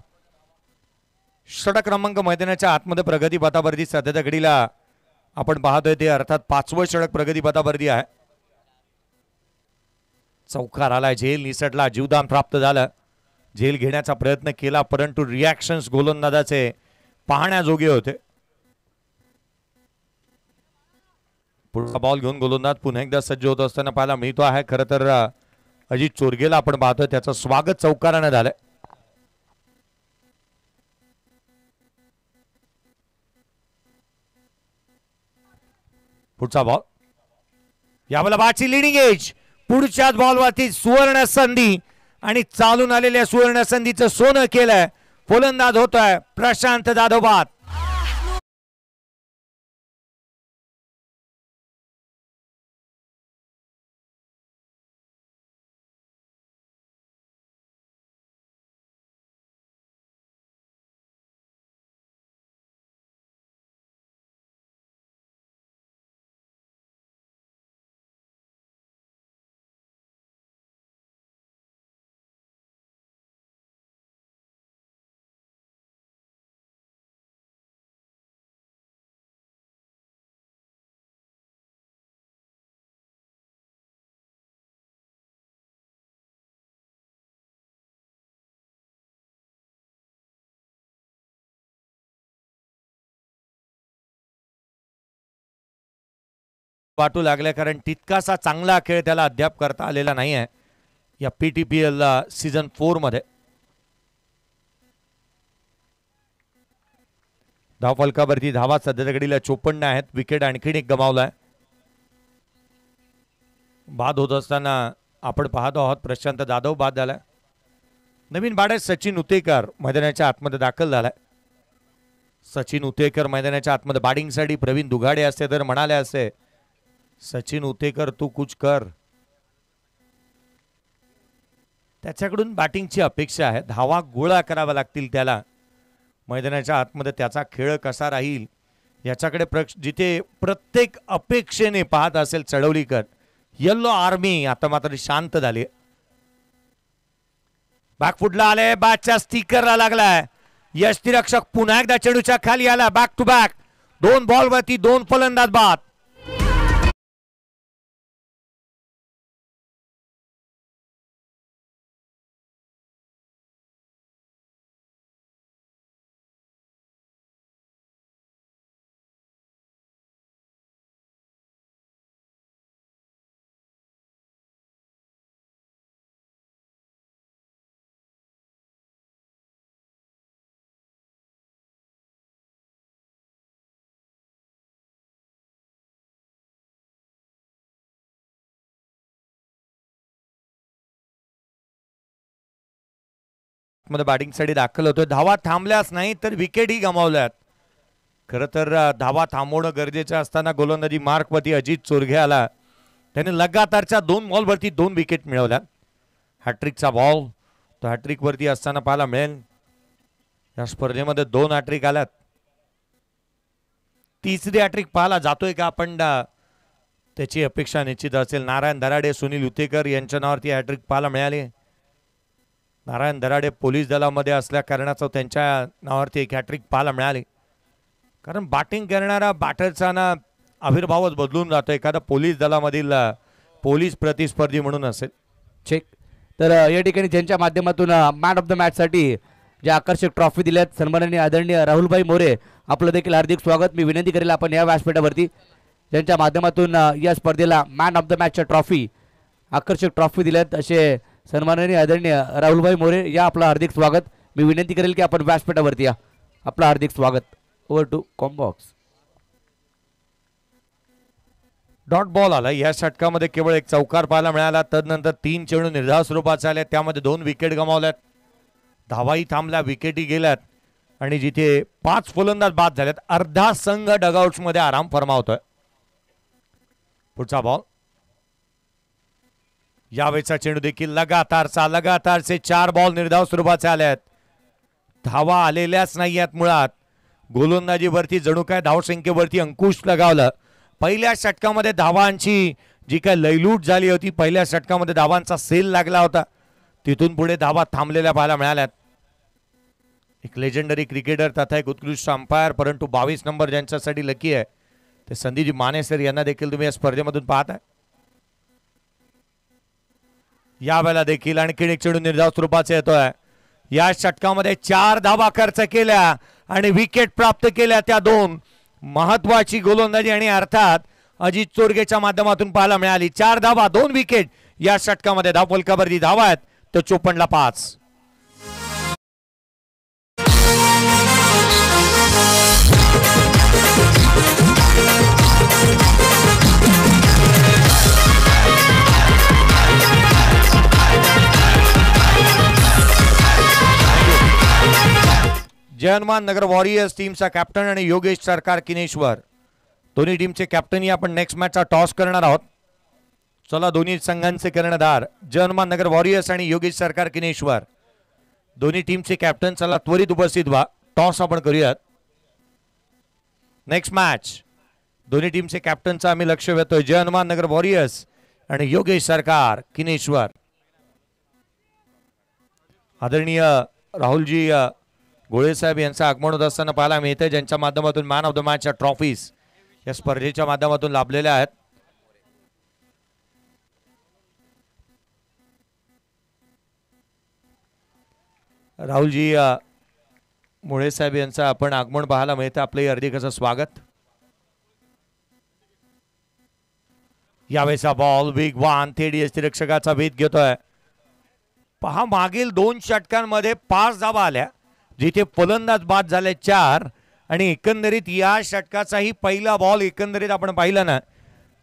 षटक क्रमांक मैदानाच्या आतमध्ये प्रगती पथावरती सध्याच्या घडीला आपण पाहतोय ते अर्थात 5वं षटक प्रगती पथावरती आहे. चौकार आलाय. झेल निसटला, जीवदान प्राप्त झालं. झेल घेण्याचा प्रयत्न केला परंतु रिॲक्शन्स गोलंदाजाचे पाहण्याजोगे होते. पुढचा बॉल घेऊन गोलंदाज पुन्हा एकदा सज्ज होत असताना पाहायला मिळतो आहे. खरं तर अजित चोरगेला आपण पाहतोय, त्याचं स्वागत चौकाराने झालंय. पुढचा बॉल, यावेळेला बाची लिडिंग एज. पुढच्याच बॉलवरती सुवर्ण संधी आणि चालून आलेल्या सुवर्ण संधीचं सोनं केलंय. फलंदाज होतोय प्रशांत जाधव बाद. वाटू लागल्या कारण तितकासा चांगला खेळ त्याला अद्याप करता आलेला नाही आहे या PTPL सीझन 4 मध्ये. धावफलकावरती धावा सध्याच्या घडीला 54 आहेत. विकेट आणखीन एक गमावलाय. बाद होत असताना आपण पाहतो आहोत प्रशांत जाधव बाद झालाय. नवीन बाडे सचिन उतेकर मैदानाच्या आतमध्ये दाखल झालाय. सचिन उतेकर मैदानाच्या आतमध्ये बॅटिंगसाठी प्रवीण दुगाडे असते तर म्हणाले असते, सचिन उतेकर तू कुछ कर. त्याच्याकडून बॅटिंगची अपेक्षा आहे. धावा गोळा कराव्या लागतील त्याला. मैदानाच्या आतमध्ये त्याचा खेळ कसा राहील याच्याकडे जिथे प्रत्येक अपेक्षेने पाहत असेल चढवलीकर. येल्लो आर्मी आता मात्र शांत झाली. बॅकफुटला आले, बॅटच्या स्टिकरला लागलाय. यष्टिरक्षक पुन्हा एकदा चेंडूच्या खाली आला. बॅक टू बॅक 2 बॉलवरती 2 फलंदाज बाद. मध्ये बॅटिंगसाठी दाखल होतोय. धावा थांबल्याच नाही तर विकेटही गमावल्यात. खरं तर धावा थांबवणं गरजेचं असताना गोलंदाजी मार्कवरती अजित चोरघे आला. त्याने लगातारच्या 2 बॉलवरती 2 विकेट मिळवल्या. हॅट्रिकचा बॉल तो हॅट्रिक वरती असताना पाहायला मिळेल. या स्पर्धेमध्ये 2 हॅट्रिक आल्यात. तिसरी हॅट्रिक पाहायला जातोय का आपण त्याची अपेक्षा निश्चित असेल. नारायण दराडे, सुनील उतेकर यांच्या नावावरती हॅट्रिक पाहायला मिळाली. नारायण दराडे पोलीस दलामध्ये असल्या कारणाचं त्यांच्या नावावरती एक हॅट्रिक पाहायला मिळाली. कारण बॅटिंग करणारा बॅटरचा ना आविर्भावच बदलून जातो. एखादा पोलीस दलामधील पोलीस प्रतिस्पर्धी म्हणून असेल. चेक. तर या ठिकाणी ज्यांच्या माध्यमातून मॅन ऑफ द मॅचसाठी जे आकर्षक ट्रॉफी दिल्यात सन्माननीय आदरणीय राहुलभाई मोरे, आपलं देखील हार्दिक स्वागत. मी विनंती करेल आपण या व्यासपीठावरती ज्यांच्या माध्यमातून या स्पर्धेला मॅन ऑफ द मॅचच्या ट्रॉफी आकर्षक ट्रॉफी दिल्यात असे सन्माननीय आदरणीय राहुलभाई मोरे, या आपलं हार्दिक स्वागत. मी विनंती करेल की आपण व्यासपीठावरती या. आपलं हार्दिक स्वागत. Over to combox. Dot ball आला. या षटकामध्ये केवळ एक चौकार पाहायला मिळाला. तदनंतर 3 चेंडू निर्धाव स्वरूपाचे आले. त्यामध्ये 2 विकेट गमावल्यात. धावाही थांबल्या, विकेटही गेल्यात आणि जिथे 5 फलंदाज बाद झालेत. अर्धा संघ डगआउट्स मध्ये आराम फरमावतोय. पुढचा बॉल. यावेळेचा चेंडू देखील लगातारचे 4 बॉल निर्धाव स्वरूपाचे आले आहेत. धावा आलेल्याच नाही आहेत. मुळात गोलंदाजीवरती जणू काय धावसंख्येवरती अंकुश लगावलं. पहिल्या षटकामध्ये धावांची जी काय लयलूट झाली होती, पहिल्या षटकामध्ये धावांचा सेल लागला होता, तिथून पुढे धावा थांबलेल्या पाहायला मिळाल्यात. एक लेजेंडरी क्रिकेटर तथा एक उत्कृष्ट अंपायर, परंतु 22 नंबर ज्यांच्यासाठी लकी आहे ते संदीपजी मानेसर यांना देखील तुम्ही या स्पर्धेमधून पाहताय. यावेळेला देखील आणखी एक चेंडू निर्धाव स्वरूपाचा येतोय. या षटकामध्ये 4 धावा खर्च केल्या आणि विकेट प्राप्त केल्या. त्या 2 महत्वाची गोलंदाजी आणि अर्थात अजित चोरगेच्या माध्यमातून पाहायला मिळाली. 4 धावा 2 विकेट या षटकामध्ये. धावफलकावरती धावा आहेत तर 54ला 5. जय हनुमान नगर वॉरियर्स टीमचा कॅप्टन आणि योगेश सरकार किनेश्वर, दोन्ही टीमचे कॅप्टन आपण नेक्स्ट मॅचचा टॉस करणार आहोत. चला दोन्ही संघांचे कर्णधार जय हनुमान नगर वॉरियर्स आणि योगेश सरकार किनेश्वर, दोन्ही टीमचे कॅप्टन चला त्वरित उपस्थित व्हा. टॉस आपण करूयात. नेक्स्ट मॅच दोन्ही टीमचे कॅप्टनचा आम्ही लक्ष वेधतोय. जय हनुमान नगर वॉरियर्स आणि योगेश सरकार किनेश्वर. आदरणीय राहुलजी गोळे साहेब यांचं आगमन होत असताना पाहायला मिळते, ज्यांच्या माध्यमातून मॅन ऑफ द मॅचच्या ट्रॉफीज या स्पर्धेच्या माध्यमातून लाभलेल्या आहेत. राहुलजी मुळे साहेब यांचं आपण आगमन पाहायला मिळतं. आपले हार्दिक असं स्वागत. यावेळेचा बॉल बिग वन थेट यष्टिरक्षकाचा भेद घेतोय. पहा मागील 2 षटकांमध्ये 5 धावा आल्या, जिथे फलंदाज बाद झाले 4 आणि एकंदरीत या षटकाचाही पहिला बॉल एकंदरीत आपण पाहिला ना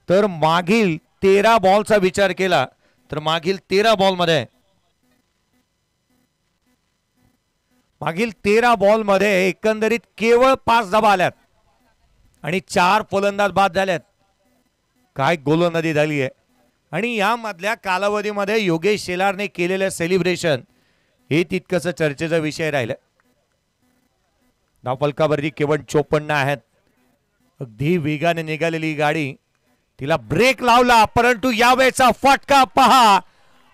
तर मागील 13 बॉलचा विचार केला तर मागील 13 बॉलमध्ये एकंदरीत केवळ 5 धावा आल्यात आणि 4 फलंदाज बाद झाल्यात. काय गोलंदाजी झाली आहे. आणि यामधल्या कालावधीमध्ये योगेश शेलारने केलेलं सेलिब्रेशन हे तितकंच चर्चेचा विषय राहिला. धावफलकावरती केवळ 54 आहेत. अगदी वेगाने निघालेली गाडी, तिला ब्रेक लावला परंतु यावेळेचा फटका पहा.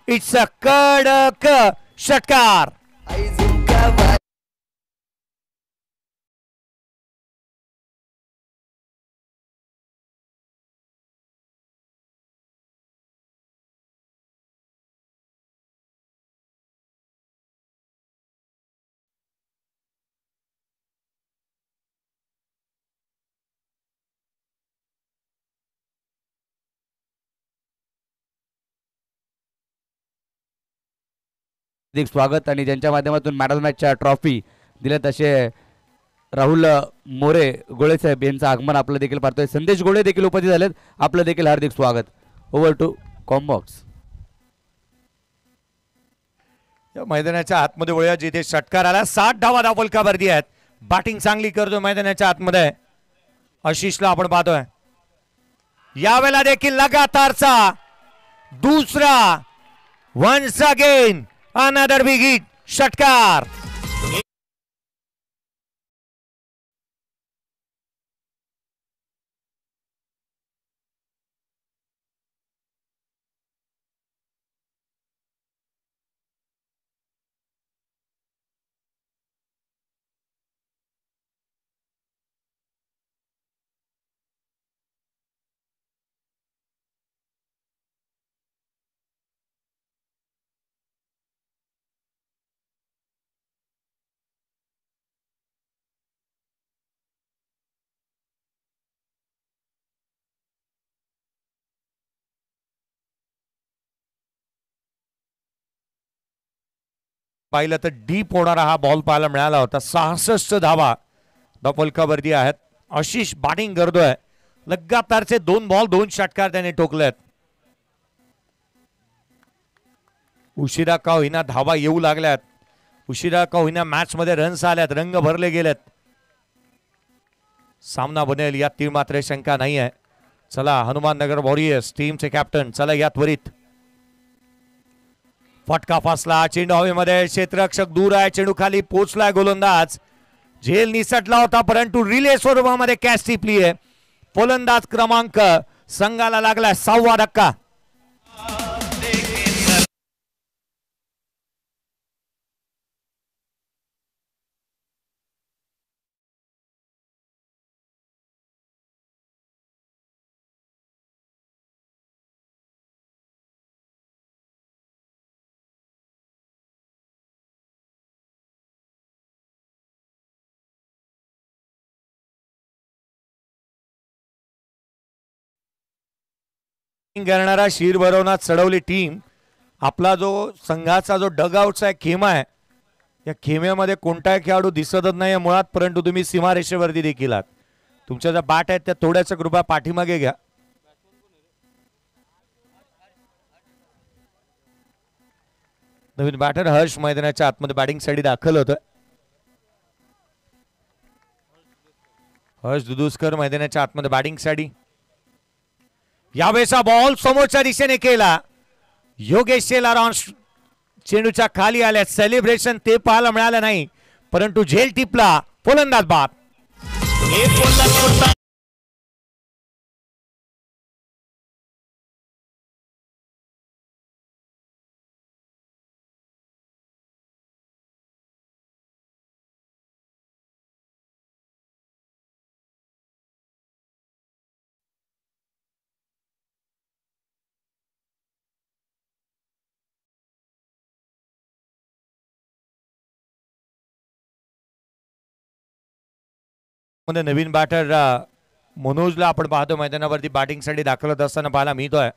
इट्स अ कडक षटकार. हार्दिक स्वागत. आणि ज्यांच्या माध्यमातून मॅन ऑफ द मॅचच्या ट्रॉफी दिल्या तसे राहुल मोरे गोळे साहेब यांचं आगमन आपलं देखील पाहतोय. संदेश गोळे देखील उपस्थित झालेत, आपलं देखील हार्दिक स्वागत. Over to combox. या मैदानाच्या आतमध्ये वळूया जिथे षटकार आला. 60 धावा धावफलकावरती आहेत. बॅटिंग चांगली करतोय मैदानाच्या आतमध्ये आशिषला आपण पाहतोय. यावेळेला देखील लगातारचा दुसरा once again another big hit षटकार. पाहिलं तर डीप होणारा हा बॉल पाहायला मिळाला होता. 66 धावा धावफलकावरती आहेत. आशिष बॅटिंग करतोय. लगातारचे 2 बॉल 2 षटकार त्याने ठोकलेत. उशिरा का होईना धावा येऊ लागल्यात, उशिरा का होईना मॅच मध्ये रन्स आल्यात, रंग भरले गेलेत. सामना बनेल यात ती मात्र शंका नाही आहे. चला हनुमाननगर वॉरियर्स टीमचे कॅप्टन, चला या त्वरित. फटका फासला, चेंडू हवेमध्ये, क्षेत्ररक्षक दूर आहे, चेंडू खाली पोचलाय. गोलंदाज झेल निसटला होता परंतु रिले स्वरूपामध्ये कॅच टिपली आहे. फलंदाज क्रमांक संघाला लागला 6वा धक्का. करणारा शीर भरवण्यात चढवली टीम. आपला जो संघाचा जो डगआउटचा खेमा आहे, या खेम्यामध्ये कोणताही खेळाडू दिसतच नाही मुळात, परंतु तुम्ही सीमारेषेवरती देखील आहात. तुमच्या ज्या बॅट आहेत त्या थोड्याशा कृपया पाठीमागे घ्या. नवीन बॅटर हर्ष मैदानाच्या आतमध्ये बॅटिंग साठी दाखल होतं. हर्ष दुदुस्कर मैदानाच्या आतमध्ये बॅटिंग साठी. यावेळेचा बॉल समोरच्या दिशेने केला. योगेश शेलार चेंडूच्या खाली आल्या. सेलिब्रेशन ते पाहायला मिळालं नाही परंतु झेल टिपला. फलंदाज बाद. नवीन बॅटर मनोजला आपण पाहतो मैदानावरती बॅटिंग साठी दाखल होत असताना पाहायला मिळतोय.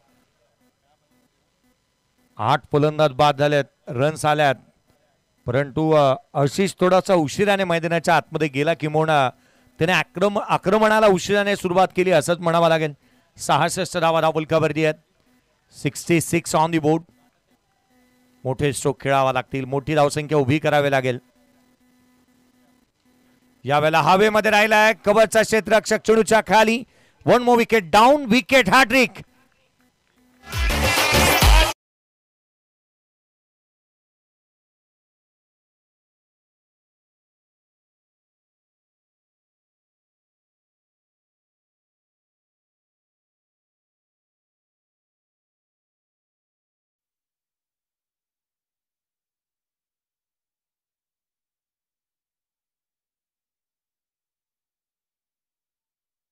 8 फलंदाज बाद झालेत, रन्स आल्यात परंतु आशिष थोडासा उशिराने मैदानाच्या आतमध्ये गेला, किंबहुना त्याने आक्रमणाला उशिराने सुरुवात केली असंच म्हणावं लागेल. 66 धावा धावफलकावरती आहेत. 66 ऑन दी बोर्ड. मोठे स्ट्रोक खेळावा लागतील, मोठी धावसंख्या उभी करावी लागेल. यावेळेला हवेमध्ये राहिलाय कव्हरचा क्षेत्ररक्षक चेंडूच्या खाली. 1 more wicket down, wicket hat trick.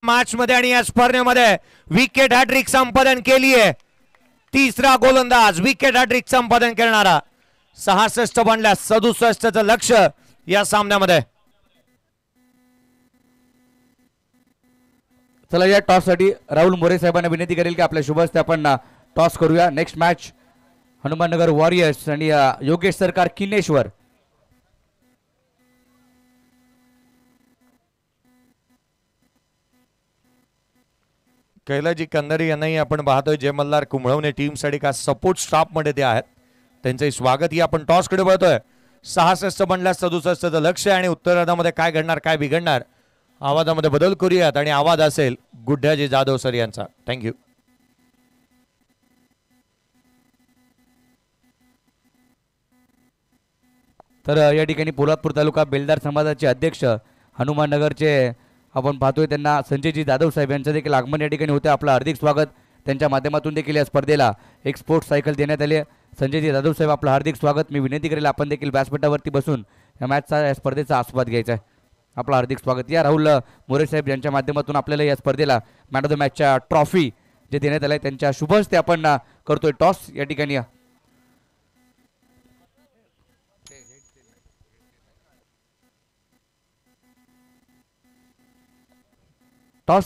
Match मध्ये आणि या स्पर्धेमध्ये विकेट हॅट्रिक संपादन केली आहे. तिसरा गोलंदाज विकेट हॅट्रिक संपादन करणारा. 66 बनल्या 67चं लक्ष या सामन्यामध्ये. चला या टॉस साठी राहुल मोरे साहेबांना विनंती करेल की आपल्या शुभ हस्ते आपण टॉस करूया. नेक्स्ट मॅच हनुमाननगर वॉरियर्स आणि योगेश सरकार किनेश्वर. कैलाजी कंदारी यांनाही आपण पाहतोय. जय मल्हार कुंभळवणे टीमसाठी का सपोर्ट स्टाफ मध्ये ते आहेत. त्यांचंही स्वागत. ही आपण टॉस कडे बघतोय. 66 बनल्या 67चं लक्ष आणि उत्तरार्धामध्ये काय घडणार काय बिघडणार. आवाजामध्ये बदल करूयात आणि आवाज असेल गुड्ड्याजी जाधव सर यांचा. थँक्यू. तर या ठिकाणी पोलादपूर तालुका बेलदार समाजाचे अध्यक्ष हनुमाननगरचे आपण पाहतोय त्यांना संजयजी जाधव साहेब यांचं देखील आगमन या ठिकाणी होते. आपलं हार्दिक स्वागत. त्यांच्या माध्यमातून देखील या स्पर्धेला एक स्पोर्ट्स सायकल देण्यात आली आहे. संजयजी जाधव साहेब आपलं हार्दिक स्वागत. मी विनंती करेल आपण देखील व्यासपीठावरती बसून या मॅचचा या स्पर्धेचा आस्वाद घ्यायचा आहे. आपलं हार्दिक स्वागत. या राहुल मोरे साहेब यांच्या माध्यमातून आपल्याला या स्पर्धेला मॅन ऑफ द मॅचच्या ट्रॉफी जे देण्यात आलं आहे त्यांच्या शुभ हस्ते आपण करतोय टॉस या ठिकाणी. टॉस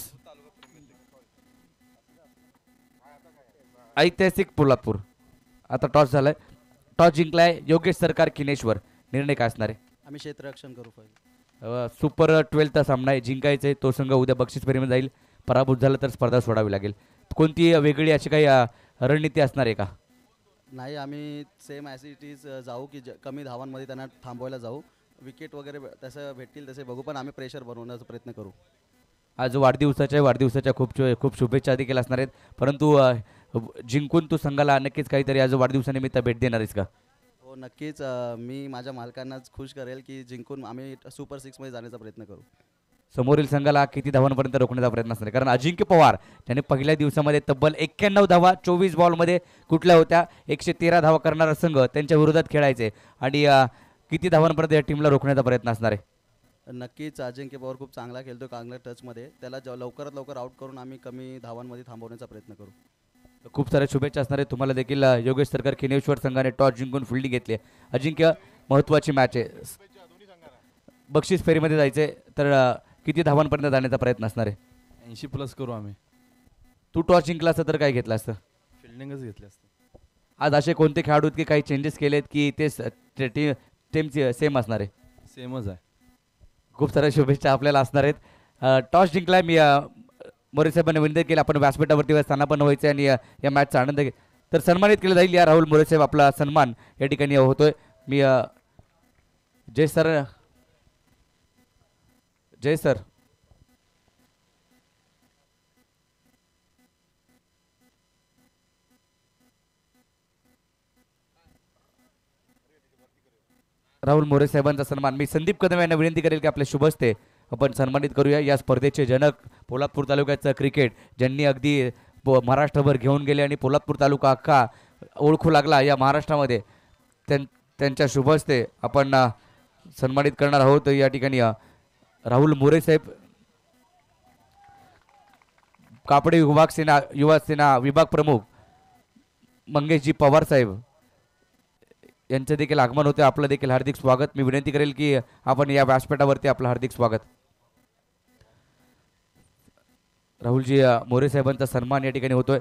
ऐतिहासिक पोलादपूर. आता टॉस झालाय. टॉस जिंकलाय योगेश सरकार किनेश्वर. निर्णय काय असणार आहे? आम्ही क्षेत्ररक्षण करू पहिले. सुपर 12चा सामना आहे. जिंकायचं आहे. तो संघ उद्या बक्षीस फेरीमध्ये जाईल. पराभूत झाला तर स्पर्धा सोडावी लागेल. कोणती वेगळी अशी काही रणनीती असणार आहे का? नाही, आम्ही सेम ॲज इट इज जाऊ की कमी धावांमध्ये त्यांना थांबवायला जाऊ. विकेट वगैरे तसं भेटतील तसे बघू, पण आम्ही प्रेशर बनवण्याचा प्रयत्न करू. आज वाढदिवसाच्या खूप शुभेच्छा देखील असणार आहेत. परंतु जिंकून तू संघाला नक्कीच काहीतरी आज वाढदिवसानिमित्त भेट देणार आहेस का? हो नक्कीच. मी माझ्या मालकांनाच खुश करेल की जिंकून आम्ही सुपर 6मध्ये जाण्याचा प्रयत्न करू. समोरील संघाला किती धावांपर्यंत रोखण्याचा प्रयत्न असणार आहे? कारण अजिंक्य पवार त्याने पहिल्या दिवसामध्ये तब्बल 91 धावा 24 बॉलमध्ये कुठल्या होत्या. 113 धावा करणारा संघ त्यांच्या विरोधात खेळायचे आणि किती धावांपर्यंत या टीमला रोखण्याचा प्रयत्न असणार आहे? नक्कीच अजिंक्य पवार खूप चांगला खेळतो चांगल्या टचमध्ये. त्याला लवकरात लवकर आउट करून आम्ही कमी धावांमध्ये थांबवण्याचा प्रयत्न करू. खूप साऱ्या शुभेच्छा असणार आहेत तुम्हाला देखील. योगेश सरकार किनेश्वर संघाने टॉस जिंकून फिल्डिंग घेतली आहे. अजिंक्य महत्त्वाची मॅच आहे. बक्षीस फेरीमध्ये जायचे तर किती धावांपर्यंत जाण्याचा प्रयत्न असणार आहे? 80+ करू आम्ही. तू टॉस जिंकला असतं तर काय घेतलं असतं? फिल्डिंगच घेतली असते. आज असे कोणते खेळाडू आहेत की काही चेंजेस केलेत की ते टीमची सेम असणार आहे? सेमच आहे. खूप साऱ्या शुभेच्छा आपल्याला असणार आहेत. टॉस जिंकलाय. मी मोरे साहेबांनी विनंती केली आपण व्यासपीठावरती स्थानापन्न व्हायचं आणि या मॅचचा आनंद तर सन्मानित केलं जाईल. या राहुल मोरे साहेब आपला सन्मान या ठिकाणी होतोय. मी जय सर. जय सर. राहुल मोरे साहेबांचा सन्मान. मी संदीप कदम यांना विनंती करेल की आपल्या शुभ हस्ते आपण सन्मानित करूया. या स्पर्धेचे जनक पोलादपूर तालुक्याचं क्रिकेट ज्यांनी अगदी महाराष्ट्रभर घेऊन गेले आणि पोलादपूर तालुका अख्खा ओळखू लागला या महाराष्ट्रामध्ये त्यांच्या शुभ हस्ते आपण सन्मानित करणार आहोत. या ठिकाणी राहुल मोरे साहेब कापडे युवा सेना विभाग प्रमुख मंगेशजी पवार साहेब यांचे देखील आगमन होते. आपलं देखील हार्दिक स्वागत. मी विनंती करेल की आपण या व्यासपीठावरती आपलं हार्दिक स्वागत. राहुलजी मोरे साहेबांचा सन्मान या ठिकाणी होतोय.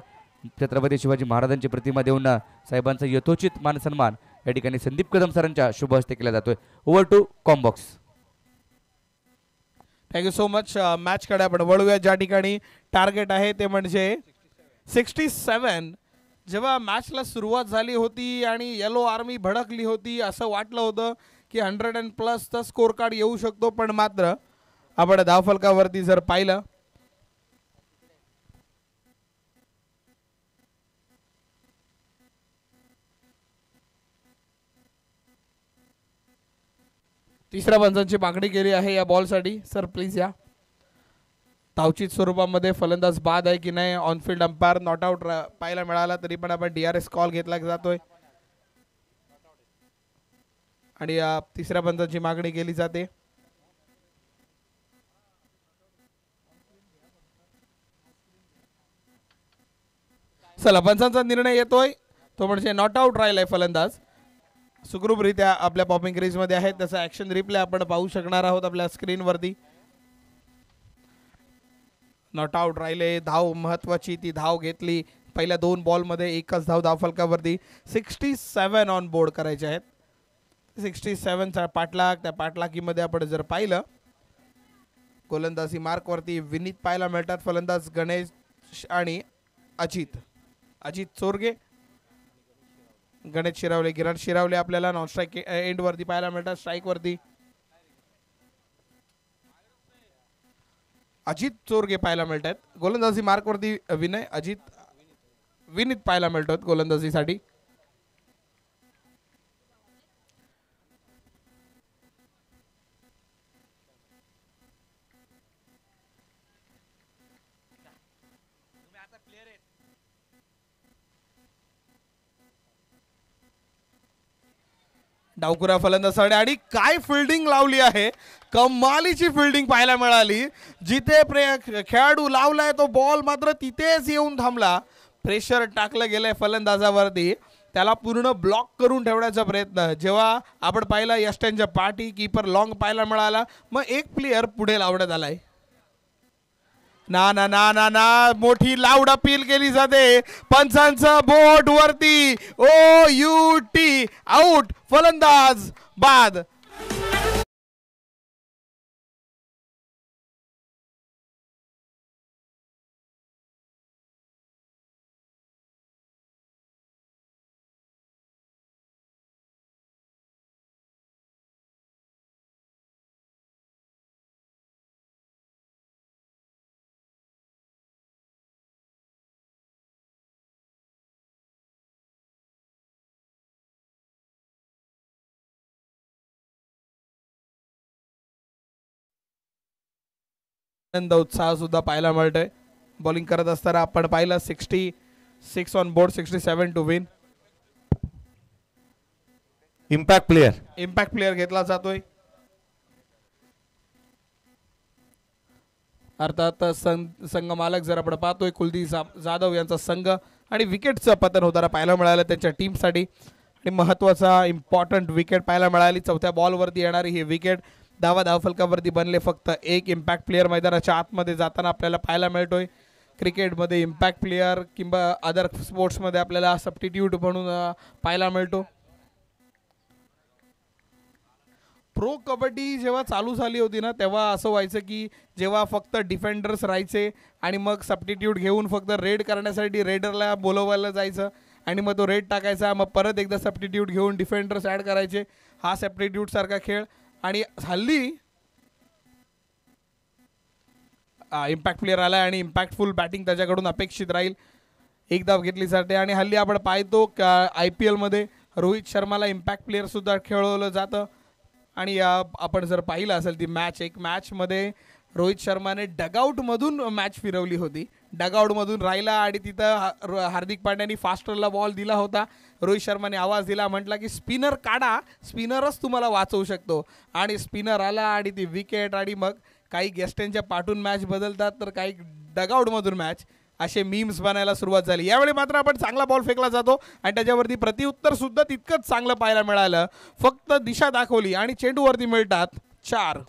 छत्रपती शिवाजी महाराजांची प्रतिमा देऊन साहेबांचा यथोचित मान सन्मान या ठिकाणी संदीप कदम सरांच्या शुभ हस्ते केला जातोय. Over to combox. Thank you so much. मॅचकडे आपण वळूया. ज्या ठिकाणी टार्गेट आहे ते म्हणजे 67. जेव्हा मॅचला सुरुवात झाली होती आणि येलो आर्मी भडकली होती असं वाटलं होतं की 100+ स्कोर कार्ड येऊ शकतो, पण मात्र आपण धावफलकावरती जर पाहिलं तिसऱ्या पंचांची मागणी केली आहे या बॉलसाठी. सर प्लीज या. धावचित स्वरूपामध्ये फलंदाज बाद आहे की नाही. ऑनफिल्ड अंपायर नॉट आउट पाहायला मिळाला तरी पण आपण DRS कॉल घेतला जातोय आणि तिसऱ्या पंचांची मागणी केली जाते. चला पंचांचा निर्णय येतोय तो म्हणजे नॉट आउट राहिलाय फलंदाज. सुखरूपरित्या आपल्या पॉपिंग क्रीजमध्ये आहेत. त्याचा ॲक्शन रिप्ले आपण पाहू शकणार आहोत आपल्या स्क्रीनवरती. नॉट आउट राहिले. धाव महत्वाची ती धाव घेतली पहिल्या 2 बॉलमध्ये. एकच धाव धावफलकावरती. 67 ऑन बोर्ड करायचे आहेत. 67चा पाठलाग. त्या पाठलागीमध्ये आपण जर पाहिलं गोलंदाजी मार्कवरती विनीत पाहायला मिळतात. फलंदाज गणेश आणि अजित चोरगे, गणेश शिरावले, गिरण शिरावले आपल्याला नॉन स्ट्राईक एंडवरती पाहायला मिळतात. स्ट्राईकवरती अजित चोरगे पाहायला मिळतात. गोलंदाजी मार्कवरती विनीत पाहायला मिळतात गोलंदाजीसाठी. डावकुरा फलंदाज आणि काय फिल्डिंग लावली आहे. कमालीची फिल्डिंग पाहायला मिळाली. जिथे खेळाडू लावलाय तो बॉल मात्र तिथेच येऊन थांबला. प्रेशर टाकलं गेलंय फलंदाजावरती. त्याला पूर्ण ब्लॉक करून ठेवण्याचा प्रयत्न. जेव्हा आपण पाहिलं यस्टनच्या पाठी कीपर लॉंग पाहायला मिळाला. मग एक प्लेयर पुढे लावण्यात आलाय. ना ना ना ना ना मोठी लाऊड अपील केली जाते पंचांचा बोट वरती. OUT out. फलंदाज बाद. आनंद उत्साह सुद्धा पाहायला मिळतोय. बॉलिंग करत असताना आपण पाहिलं 66 on board, 67 to win. Impact player घेतला जातोय. अर्थात संघ मालक जर आपण पाहतोय कुलदीप जाधव यांचा संघ आणि विकेटचं पतन होताना पाहायला मिळालं त्यांच्या टीमसाठी. आणि महत्वाचा इम्पॉर्टंट विकेट पाहायला मिळाली. 4थ्या बॉलवरती येणारी ही विकेट. धावफलकावरती बनले फक्त एक. इम्पॅक्ट प्लेयर मैदानाच्या आतमध्ये जाताना आपल्याला पाहायला मिळतोय. क्रिकेटमध्ये इम्पॅक्ट प्लेयर किंवा अदर स्पोर्ट्समध्ये आपल्याला सबस्टिट्यूट म्हणून पाहायला मिळतो. प्रो कबड्डी जेव्हा चालू झाली होती ना तेव्हा असं व्हायचं की जेव्हा फक्त डिफेंडर्स राहायचे आणि मग सबस्टिट्यूट घेऊन फक्त रेड करण्यासाठी रेडरला बोलवायला जायचं आणि मग तो रेड टाकायचा. मग परत एकदा सबस्टिट्यूट घेऊन डिफेंडर्स ॲड करायचे. हा सबस्टिट्यूट सारखा खेळ. आणि हल्ली इम्पॅक्ट प्लेयर आला आणि इम्पॅक्टफुल बॅटिंग त्याच्याकडून अपेक्षित राहील. एक धाव घेतली जाते. आणि हल्ली आपण पाहतो IPL मध्ये रोहित शर्माला इम्पॅक्ट प्लेयर सुद्धा खेळवलं जातं. आणि आपण जर पाहिलं असेल ती एक मॅचमध्ये रोहित शर्माने डगआउटमधून मॅच फिरवली होती. डगआउटमधून राहिला आणि तिथं हार्दिक पांड्यानी फास्टरला बॉल दिला होता. रोहित शर्माने आवाज दिला, म्हटला की स्पिनर काढा, स्पिनरच तुम्हाला वाचवू शकतो. आणि स्पिनर आला आणि ती विकेट. आणि मग काही गेस्टेनच्या पाठून मॅच बदलतात तर काही डगआउटमधून मॅच. असे मीम्स बनायला सुरुवात झाली. यावेळी मात्र आपण चांगला बॉल फेकला जातो आणि त्याच्यावरती प्रतिउत्तर सुद्धा तितकंच चांगलं पाहायला मिळालं. फक्त दिशा दाखवली आणि चेंडूवरती मिळतात 4.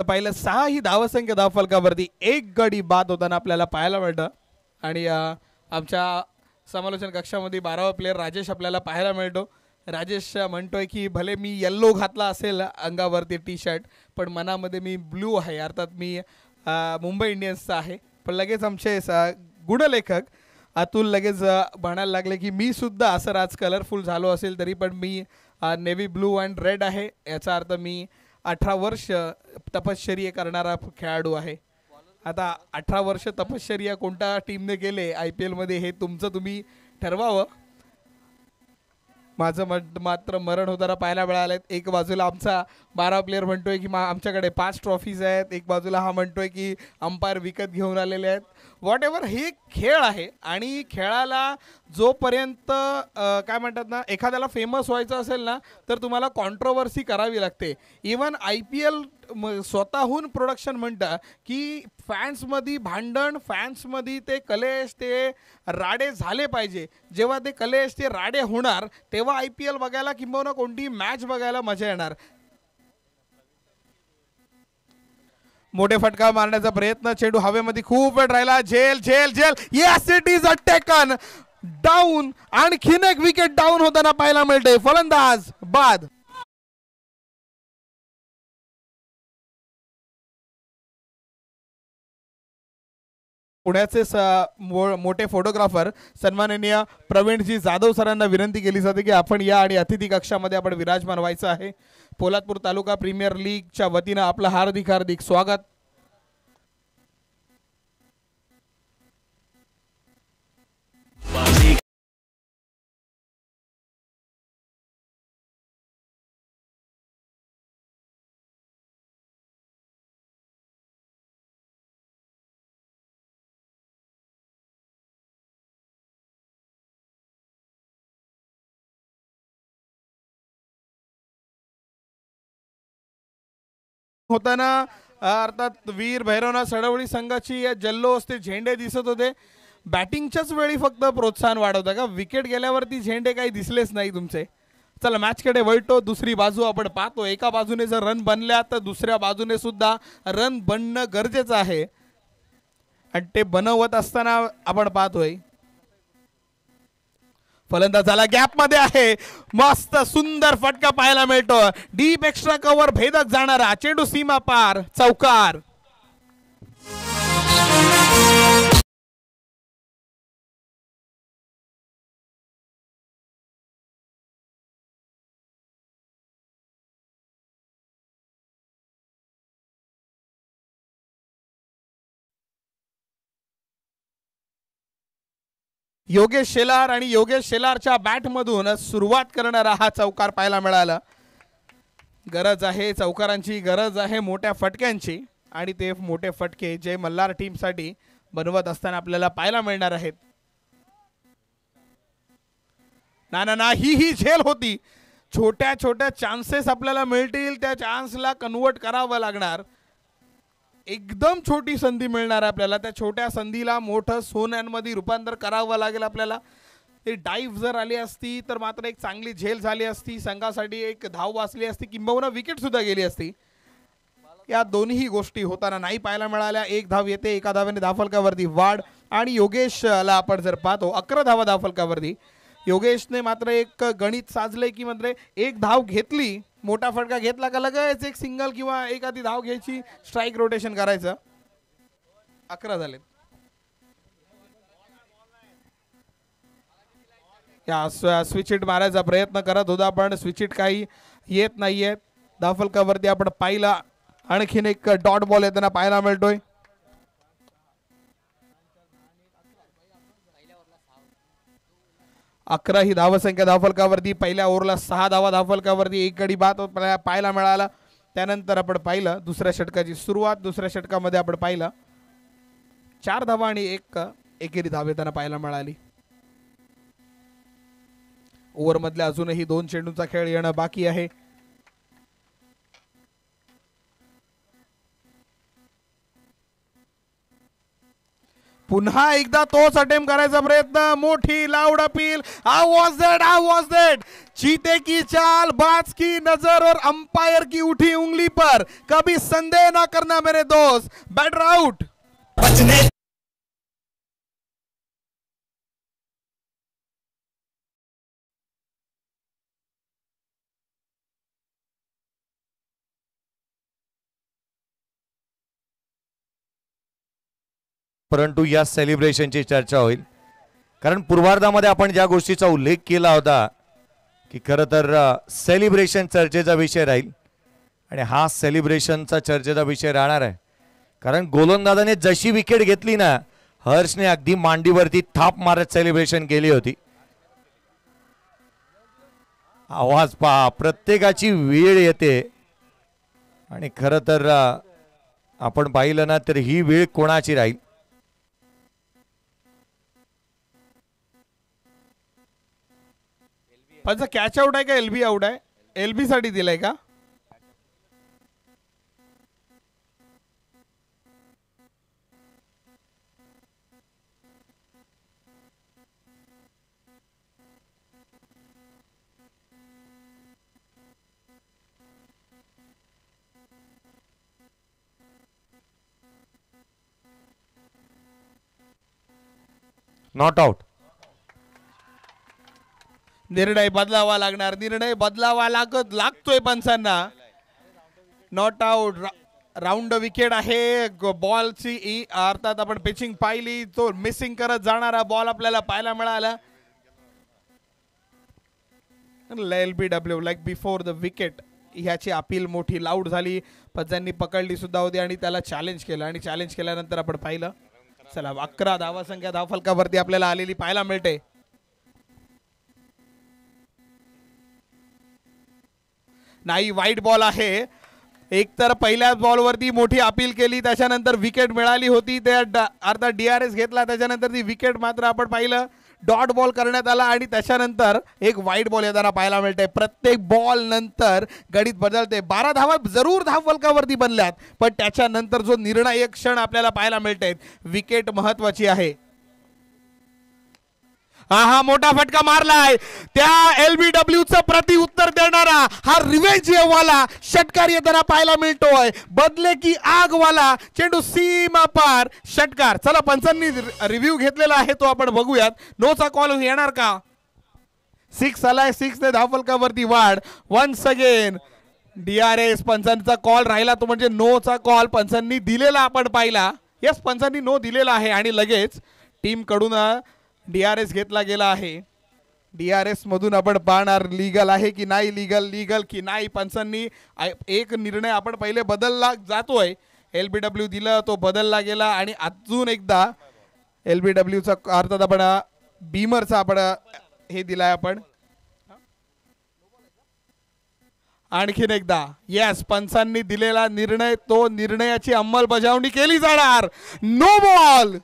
पाहिलं 6 ही धावसंख्या धावफलकावरती. एक गडी बाद होताना आपल्याला पाहायला मिळतं. आणि आमच्या समालोचन कक्षामध्ये 12वा प्लेयर राजेश आपल्याला पाहायला मिळतो. राजेश म्हणतोय की भले मी येल्लो घातला असेल अंगावरती टी-शर्ट पण मनामध्ये मी ब्लू आहे. अर्थात मी मुंबई इंडियन्सचा आहे. पण लगेच आमचे गुणलेखक अतुल लगेच म्हणायला लागले की मी सुद्धा असं राज कलरफुल झालो असेल तरी पण मी नेव्ही ब्लू अँड रेड आहे. याचा अर्थ मी 18 वर्ष तपश्चर्या करणारा खेळाडू आहे. आता 18 वर्ष तपश्चर्या कोणत्या टीमने केले IPL मध्ये हे तुमचं तुम्ही ठरवावं. माझं मात्र मरण होताना पाहायला मिळालं. एक बाजूला आमचा 12 प्लेअर म्हणतोय की आमच्याकडे 5 ट्रॉफीज आहेत, एक बाजूला हा म्हणतोय की अंपायर विकत घेऊन आलेले आहेत. व्हॉट एव्हर, हे खेळ आहे आणि खेळाला जोपर्यंत काय म्हणतात ना, एखाद्याला फेमस व्हायचं असेल ना तर तुम्हाला कॉन्ट्रोवर्सी करावी लागते. इवन IPL स्वतःहून प्रोडक्शन म्हणतं की फॅन्समध्ये भांडण, फॅन्समध्ये ते कलेश, ते राडे झाले पाहिजे. जेव्हा ते कलेश, ते राडे होणार तेव्हा IPL बघायला किंबहुना कोणती मॅच बघायला मजा येणार. मोठे फटका मारण्याचा प्रयत्न, चेंडू हवेमध्ये खूप वेळ राहिला. झेल झेल झेल, yes it is a taken down. आणखीन एक विकेट डाऊन होताना पाहायला मिळते. फलंदाज बाद. पुण्याचे मोठे फोटोग्राफर सन्माननीय प्रवीणजी जाधव सरांना विनंती केली जाते की आपण या आणि अतिथी कक्षामध्ये आपण विराजमान व्हायचं आहे. पोलादपूर तालुका प्रीमियर लीगच्या वतीनं आपलं हार्दिक हार्दिक स्वागत. होताना अर्थात वीर भैरवनाथ सडवळी संघाची जल्लोष, ते झेंडे दिसत होते. बॅटिंगच्याच वेळी फक्त प्रोत्साहन वाढवतं का? विकेट गेल्यावरती झेंडे काही दिसलेच नाही तुमचे. चला मॅचकडे वळतो. दुसरी बाजू आपण पाहतो. एका बाजूने जर रन बनल्या तर दुसऱ्या बाजूने सुद्धा रन बनणं गरजेचं आहे आणि ते बनवत असताना आपण पाहतोय फलंदाजाला गॅप मध्ये आहे. मस्त सुंदर फटका पाहायला मिळतो. डीप एक्स्ट्रा कव्हर भेदक जाणारा चेंडू सीमा पार, चौकार. योगेश शेलार आणि योगेश शेलारच्या बॅटमधून सुरुवात करणारा हा चौकार पाहायला मिळाला. गरज आहे चौकारांची, गरज आहे मोठ्या फटक्यांची आणि ते मोठे फटके जे मल्हार टीमसाठी बनवत असताना आपल्याला पाहायला मिळणार आहेत. ना ना ना, ही झेल होती. छोट्या छोट्या चान्सेस आपल्याला मिळतील, त्या चान्सला कन्वर्ट करावं लागणार. एकदम छोटी संधी मिळणार आपल्याला, त्या छोट्या संधीला मोठं सोन्यांमध्ये रूपांतर करावं लागेल आपल्याला. ते डाईव्ह जर आली असती तर मात्र एक चांगली झेल झाली असती, संघासाठी एक धाव वाचली असती, किंबहुना विकेट सुद्धा गेली असती. या दोन्ही गोष्टी होताना नाही पाहायला मिळाल्या. एक धाव येते, एका धावेने धावफलकावरती वाढ आणि योगेशला आपण जर पाहतो 11 धावा धावफलकावरती. योगेशने मात्र एक गणित साजले की म्हणजे एक धाव घेतली, मोठा फटका घेतला का लगेच एक सिंगल किंवा एखादी धाव घ्यायची, स्ट्राईक रोटेशन करायचं. 11 झाले. या स्विच हिट मारायचा प्रयत्न करत होता पण स्विच हिट काही येत नाहीये. धावफलकावरती आपण पाहिला आणखीन एक डॉट बॉल येताना पाहायला मिळतोय. 11 ही धावसंख्या धावफलकावरती. पहिल्या ओव्हरला 6 धावा धावफलकावरती, एक गडी बाद पाहायला मिळाला. त्यानंतर आपण पाहिलं दुसऱ्या षटकाची सुरुवात. दुसऱ्या षटकामध्ये आपण पाहिलं 4 धावा आणि एक एकेरी धाव येताना पाहायला मिळाली. ओव्हर मधल्या अजूनही 2 चेंडूंचा खेळ येणं बाकी आहे. पुन्हा एकदा तोच अटेम्प्ट करायचा प्रयत्न. मोठी लाऊड अपील. हाउ वाज दैट? चीते की चाल, बाज की नजर और अंपायर की उठी उंगली पर कभी संदेह ना करना मेरे दोस्त. Batter out. परंतु या सेलिब्रेशनची चर्चा होईल. कारण पूर्वार्धामध्ये आपण ज्या गोष्टीचा उल्लेख केला होता की खरं तर सेलिब्रेशन चर्चेचा विषय राहील आणि हा सेलिब्रेशनचा चर्चेचा विषय राहणार आहे. कारण गोलंदाजाने जशी विकेट घेतली ना, हर्षने अगदी मांडीवरती थाप मारत सेलिब्रेशन केली होती. आवाज पहा, प्रत्येकाची वेळ येते आणि खरं तर आपण पाहिलं ना तर ही वेळ कोणाची राहील. पंच कॅच आउट आहे का एलबी आउट आहे? एलबी साठी दिलाय का? Not out. निर्णय बदलावा लागणार, निर्णय बदलावा लागतोय पंचांना. Not out. राऊंड विकेट आहे. बॉलची अर्थात आपण पिचिंग पाहिली, तो मिसिंग करत जाणारा बॉल आपल्याला पाहायला मिळाला. LBW like before the wicket ह्याची अपील मोठी लाऊड झाली. पंचांनी पकडली सुद्धा होती आणि त्याला चॅलेंज केलं आणि चॅलेंज केल्यानंतर आपण पाहिलं. चला 11 धावा संख्या धावफलकावरती आपल्याला आलेली पाहायला मिळते. नाही, वाईट बॉल आहे. एकतर पहिल्याच बॉलवरती मोठी अपील केली, त्याच्यानंतर विकेट मिळाली होती, त्या अर्थात DRS घेतला, त्याच्यानंतर ती विकेट मात्र आपण पाहिलं डॉट बॉल करण्यात आला आणि त्याच्यानंतर एक वाईट बॉल येताना पाहायला मिळते. प्रत्येक बॉल नंतर गणित बदलते. 12 धावा जरूर धावफलकावरती बनल्यात, पण त्याच्यानंतर जो निर्णायक क्षण आपल्याला पाहायला मिळते, विकेट महत्वाची आहे. हा मोठा फटका मारलाय. त्या LBW चं प्रति उत्तर देणारा हा रिवेंज वाला षटकार येताना पाहायला मिळतोय. बदले की आग वाला चेंडू सीमा पार षटकार. चला पंचांनी रिव्ह्यू घेतलेला आहे तो आपण बघूयात. नोचा कॉल येणार का? 6 आलाय. 6 ने धावफलकावरती वाढ. Once again DRS. पंचांचा कॉल राहिला तो म्हणजे नोचा कॉल पंचांनी दिलेला आपण पाहिला. यस, पंचांनी नो दिलेला आहे आणि लगेच टीम कडून DRS घेतला गेला आहे. DRS मधून आपण पाहणार लीगल आहे की नाही, लीगल की नाही. पंचांनी एक निर्णय आपण पहिले बदलला जातोय. LBW दिला तो बदलला गेला आणि अजून एकदा LBW चा अर्थात आपण बीमरचा आपण हे दिलाय आपण. आणखीन एकदा यस, पंचांनी दिलेला निर्णय, तो निर्णयाची अंमलबजावणी केली जाणार. No ball.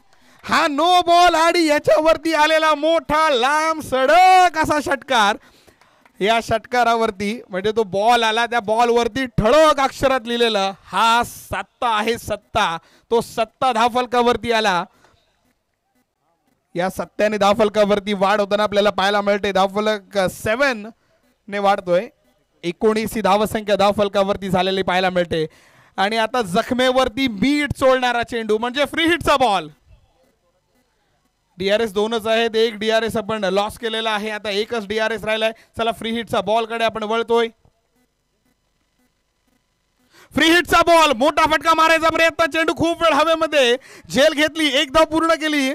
हा नो बॉल आणि याच्यावरती आलेला मोठा लांब सडक असा षटकार. या षटकारावरती म्हणजे तो बॉल आला, त्या बॉलवरती ठळक अक्षरात लिहिलेलं हा सत्ता आहे, सत्ता. तो सत्ता धावफलकावरती आला. या सत्याने धावफलकावरती वाढ होताना आपल्याला पाहायला मिळते. धावफलक 7 ने वाढतोय. 19 धावसंख्या धावफलकावरती झालेली पाहायला मिळते. आणि आता जखमेवरती बीट चोळणारा चेंडू म्हणजे फ्री हिटचा बॉल. DRS 2च आहेत. एक DRS आपण लॉस केलेला आहे. आता एकच DRS राहिलाय. चला फ्री हिटचा बॉल कडे आपण वळतोय. फ्री हिटचा बॉल, मोठा फटका मारायचा प्रयत्न. चेंडू खूप वेळ हवेमध्ये झेल घेतली, एक धाव पूर्ण केली.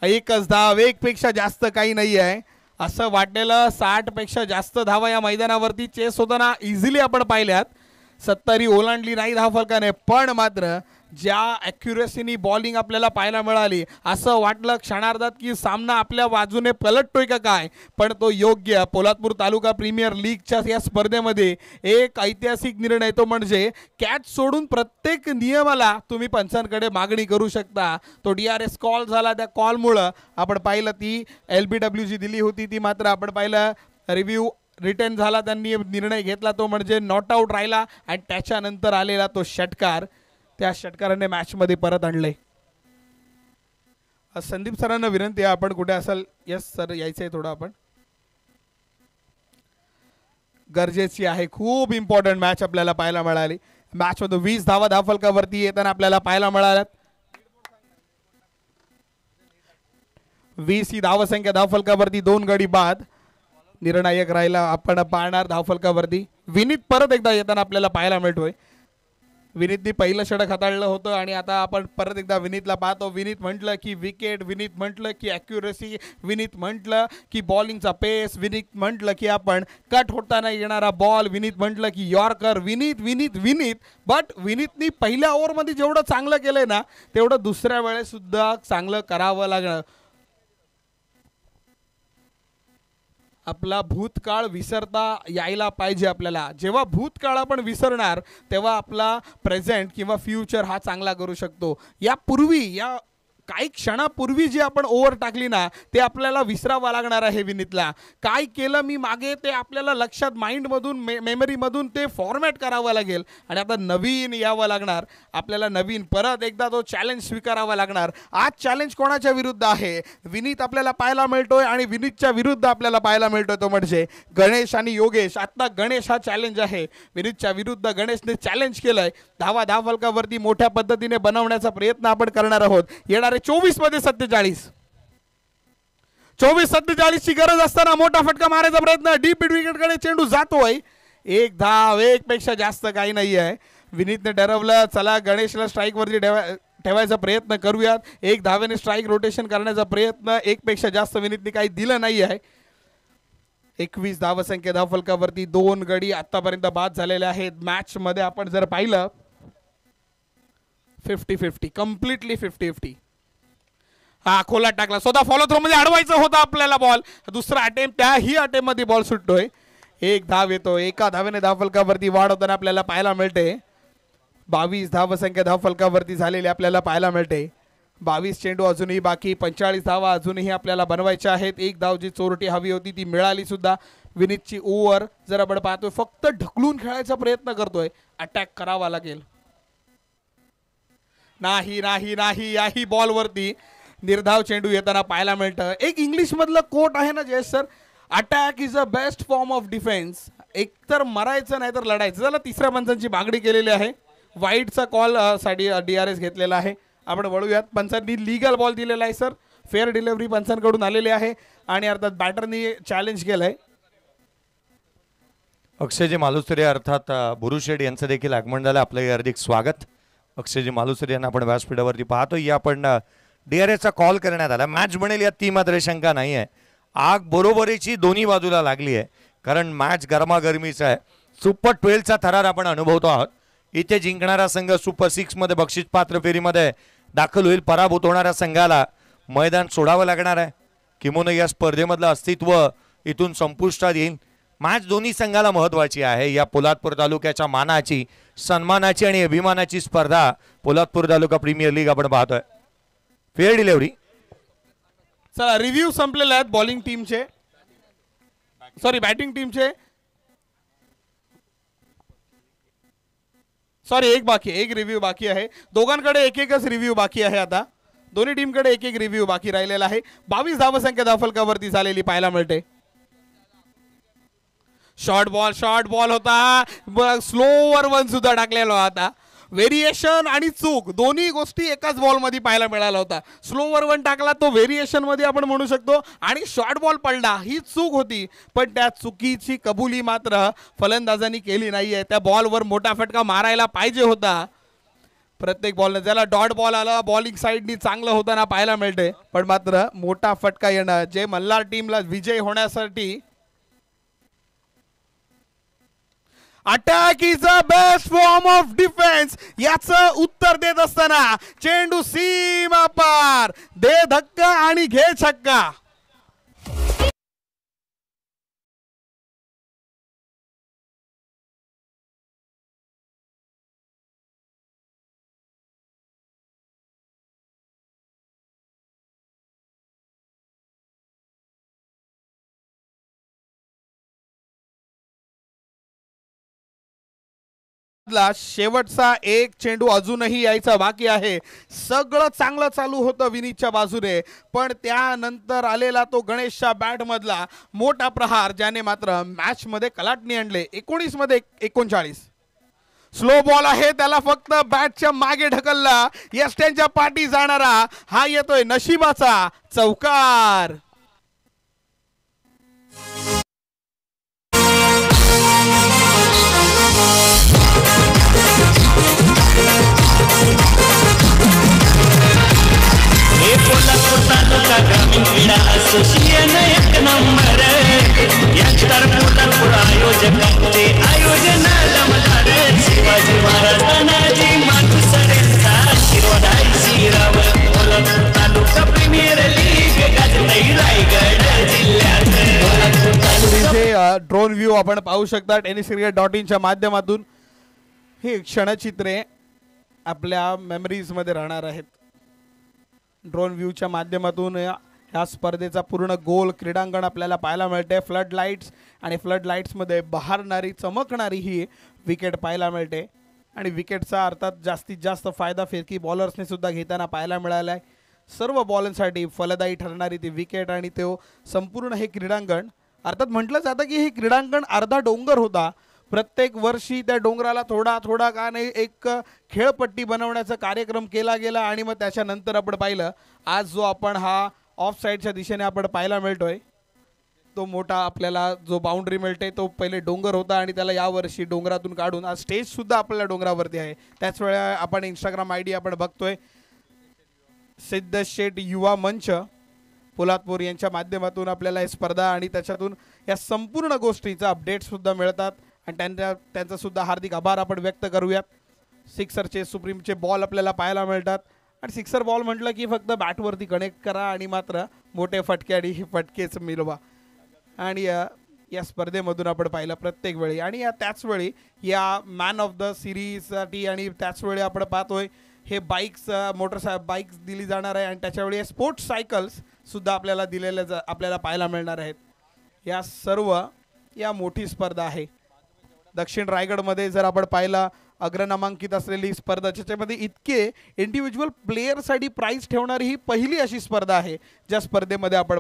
एकच धाव, एक पेक्षा जास्त काही नाही आहे असं वाटलेलं. 60 पेक्षा जास्त धावा या मैदानावरती चेस होताना इझिली आपण पाहिल्यात. 70 ओलांडली नाही धावफलकाने, पण मात्र ज्या ॲक्युरेसीनी बॉलिंग आपल्याला पाहायला मिळाली, असं वाटलं क्षणार्धात की सामना आपल्या बाजूने पलटतोय का काय. पण तो योग्य पोलादपूर तालुका प्रीमियर लीगच्या या स्पर्धेमध्ये एक ऐतिहासिक निर्णय, तो म्हणजे कॅच सोडून प्रत्येक नियमाला तुम्ही पंचांकडे मागणी करू शकता. तो DRS कॉल झाला. त्या कॉलमुळं आपण पाहिलं ती LBW जी दिली होती ती मात्र आपण पाहिलं रिव्ह्यू रिटर्न झाला. त्यांनी निर्णय घेतला तो म्हणजे नॉट आउट राहिला आणि त्याच्यानंतर आलेला तो षटकार, त्या षटकाराने मॅच मध्ये परत आणले. संदीप सरांना विनंती आहे, आपण कुठे असाल? यस सर, यायचंय थोडं. आपण गरजेची आहे, खूप इम्पॉर्टंट मॅच आपल्याला पाहायला मिळाली. मॅच मध्ये 20 धावा धावफलकावरती येताना आपल्याला पाहायला मिळाल्यात. 20 ही धावसंख्या धावफलकावरती, 2 गडी बाद. निर्णायक राहिला आपण पाहणार धावफलकावरती. विनीत परत एकदा येताना आपल्याला पाहायला मिळतोय. विनीतनी पहिलं षटक हाताळलं होतं आणि आता आपण परत एकदा विनीतला पाहतो. विनीत म्हटलं की विकेट, विनीत म्हटलं की ॲक्युरेसी, विनीत म्हटलं की बॉलिंगचा पेस, विनीत म्हटलं की आपण कट होताना येणारा बॉल, विनीत म्हटलं की यॉर्कर. विनीत विनीत विनीत बट विनीतनी पहिल्या ओव्हरमध्ये जेवढं चांगलं केलंय ना तेवढं दुसऱ्या वेळेसुद्धा चांगलं करावं लागलं. आपला भूतकाळ विसरता यायला पाहिजे आपल्याला. जेव्हा भूतकाळ आपण विसरणार तेव्हा आपला प्रेझेंट किंवा फ्युचर हा चांगला करू शकतो. यापूर्वी या काही क्षणापूर्वी जी आपण ओव्हर टाकली ना ते आपल्याला विसरावं लागणार आहे. विनीतला काय केलं मी मागे ते आपल्याला लक्षात माइंडमधून मेमरीमधून ते फॉर्मॅट करावं लागेल आणि आता नवीन यावं लागणार आपल्याला. नवीन परत एकदा तो चॅलेंज स्वीकारावा लागणार. आज चॅलेंज कोणाच्या विरुद्ध आहे? विनीत आपल्याला पाहायला मिळतोय आणि विनीतच्या विरुद्ध आपल्याला पाहायला मिळतोय तो म्हणजे गणेश आणि योगेश. आता गणेश हा चॅलेंज आहे. विनीतच्या विरुद्ध गणेशने चॅलेंज केलंय. धावा फलकावरती मोठ्या पद्धतीने बनवण्याचा प्रयत्न आपण करणार आहोत. येणारे 24 मध्ये 47 ची गरज असताना मोठा फटका मारायचा प्रयत्न. डीप मिड विकेट कडे चेंडू जातोय. एक धाव, एक पेक्षा जास्त काही नाही आहे. विनीतने ठरवलं चला गणेशला स्ट्राईक वरती ठेवायचा प्रयत्न करूयात. एक धावेने स्ट्राईक रोटेशन करण्याचा प्रयत्न. एक पेक्षा जास्त विनीतने काही दिलं नाही आहे. 21 धावसंख्या धावफलकावरती 2 गडी आतापर्यंत बाद झालेले आहेत. मॅच मध्ये आपण जर पाहिलं 50-50 कम्प्लिटली 50-50. हा खोला टाकला स्वतः फॉलो थ्रो मध्ये अडवायचं होतं आपल्याला बॉल. दुसरा अटेम्प्ट त्याही अटेम्प्ट मध्ये बॉल सुटतोय. एक धाव येतो. एका धावेने धावफलकावरती वाढ होताना आपल्याला पाहायला मिळते. 22 धावसंख्या धावफलकावरती झालेली आपल्याला पाहायला मिळते. 22 चेंडू अजूनही बाकी. 45 धावा अजूनही आपल्याला बनवायच्या आहेत. एक धाव जी चोरटी हवी होती ती मिळाली सुद्धा. विनीतची ओव्हर जर आपण पाहतोय फक्त ढकलून खेळायचा प्रयत्न करतोय. अटॅक करावा लागेल. नाही नाही नाही याही बॉलवरती निर्धाव चेंडू येताना पाहायला मिळतं. एक इंग्लिश मधलं कोट आहे ना Jayesh sir, attack is a best form of defence. एक तर मरायचं नाही तर लढायचं. त्याला तिसऱ्या पंचांची मागणी केलेली आहे. वाईटचा कॉल साठी DRS घेतलेला आहे. आपण वळूयात. पंचांनी लीगल बॉल दिलेला आहे सर. फेअर डिलिव्हरी पंचांकडून आलेली आहे आणि अर्थात बॅटरनी चॅलेंज केलंय. अक्षयजी मालुसरे अर्थात बुरुशेड यांचं देखील आगमन झालं. आपलं हार्दिक स्वागत. अक्षयजी मालुसरे यांना आपण व्यासपीठावरती पाहतो. या आपण DRSचा कॉल करण्यात आला. मॅच बनेल यात ती मात्र शंका नाही आहे. आग बरोबरीची दोन्ही बाजूला लागली आहे कारण मॅच गरमागरमीचा आहे. सुपर 12चा थरार आपण अनुभवतो आहोत. इथे जिंकणारा संघ सुपर 6 मध्ये बक्षीस पात्र फेरीमध्ये दाखल होईल. पराभूत होणाऱ्या संघाला मैदान सोडावं लागणार आहे. किमोन या स्पर्धेमधलं अस्तित्व इथून संपुष्टात येईल. मॅच दोन्ही संघाला महत्वाची आहे. या पोलादपूर तालुक्याच्या मानाची, सन्मानाची आणि अभिमानाची स्पर्धा पोलादपूर तालुका प्रीमियर लीग आपण पाहतोय. Fair delivery. चला रिव्ह्यू संपलेले आहेत बॉलिंग टीमचे, सॉरी बॅटिंग टीमचे. सॉरी एक रिव्ह्यू बाकी आहे. दोघांकडे एकच रिव्ह्यू बाकी आहे. आता दोन्ही टीमकडे एक रिव्ह्यू बाकी राहिलेला आहे. 22 धावसंख्या धावफलकावरती झालेली पाहायला मिळते. शॉर्ट बॉल होता. स्लोवर वन सुद्धा टाकलेला होता. व्हेरिएशन आणि चूक दोन्ही गोष्टी एकाच बॉल मध्ये पाहायला मिळाला होता. स्लोवर वन टाकला तो व्हेरिएशन मध्ये आपण म्हणू शकतो आणि शॉर्ट बॉल पडला ही चूक होती. पण त्या चुकीची कबुली मात्र फलंदाजांनी केली नाहीये. त्या बॉलवर मोठा फटका मारायला पाहिजे होता. प्रत्येक बॉलने ज्याला डॉट बॉल आला बॉलिंग साईडनी चांगलं होताना पाहायला मिळते. पण मात्र मोठा फटका येणं जे मल्हार टीमला विजय होण्यासाठी. Attack is a best form of defence याचं उत्तर देत असताना चेंडू सीमा पार. दे धक्का आणि घे छक्का. शेवटचा एक चेंडू अजूनही यायचा बाकी आहे. सगळं चांगलं चालू होतं विनीतच्या बाजूने पण त्यानंतर आलेला तो गणेशच्या बॅट मधला मोठा प्रहार ज्याने मात्र मॅच मध्ये कलाटणी आणले. 19 मध्ये 39. स्लो बॉल आहे त्याला फक्त बॅटच्या मागे ढकलला. यष्ट्यांच्या पाठी जाणारा हा येतोय नशिबाचा चौकार. ड्रोन व्ह्यू आपण पाहू शकता tenniscricket.in माध्यमातून. ही क्षणचित्रे आपल्या मेमरीजमध्ये राहणार आहेत. ड्रोन व्ह्यूच्या माध्यमातून ह्या स्पर्धेचा पूर्ण गोल क्रीडांगण आपल्याला पाहायला मिळते. फ्लड लाईट्स आणि फ्लड लाईट्समध्ये बहारणारी चमकणारी ही विकेट पाहायला मिळते आणि विकेटचा अर्थात जास्तीत जास्त फायदा फिरकी बॉलर्सने सुद्धा घेताना पाहायला मिळाला आहे. सर्व बॉलर्ससाठी फलदायी ठरणारी ती विकेट आणि तो संपूर्ण हे क्रीडांगण. अर्थात म्हटलं जातं की हे क्रीडांगण अर्धा डोंगर होता. प्रत्येक वर्षी त्या डोंगराला थोडा थोडा का नाही एक खेळपट्टी बनवण्याचा कार्यक्रम केला गेला आणि मग त्याच्यानंतर आपण पाहिलं आज जो आपण हा ऑफ साईडच्या दिशेने आपण पाहायला मिळतोय तो मोठा आपल्याला जो बाउंड्री मिळते तो पहिले डोंगर होता आणि त्याला यावर्षी डोंगरातून काढून आज स्टेजसुद्धा आपल्याला डोंगरावरती आहे. त्याच वेळा आपण इंस्टाग्राम ID आपण बघतोय सिद्धशेठ युवा मंच पोलादपूर यांच्या माध्यमातून आपल्याला ही स्पर्धा आणि त्याच्यातून या संपूर्ण गोष्टीचा अपडेटसुद्धा मिळतात आणि त्यांचा सुद्धा हार्दिक आभार आपण व्यक्त करूयात. सिक्सरचे सुप्रीमचे बॉल आपल्याला पाहायला मिळतात आणि सिक्सर बॉल म्हटलं की फक्त बॅटवरती कनेक्ट करा आणि मात्र मोठे फटके आणि हे फटकेच मिळवा. आणि या स्पर्धेमधून आपण पाहिलं प्रत्येक वेळी आणि त्याच वेळी या मॅन ऑफ द सिरीजसाठी आणि त्याच वेळी आपण पाहतोय हे बाईक्स बाईक्स दिली जाणार आहे आणि त्याच्यावेळी स्पोर्ट्स सायकल्ससुद्धा आपल्याला आपल्याला पाहायला मिळणार आहेत. या सर्व या मोठी स्पर्धा आहे. दक्षिण रायगडमध्ये जर आपण पाहिला अग्रनामांकित असलेली स्पर्धा ज्याच्यामध्ये इतके इंडिव्हिज्युअल प्लेयरसाठी प्राईज ठेवणारी ही पहिली अशी स्पर्धा आहे ज्या स्पर्धेमध्ये आपण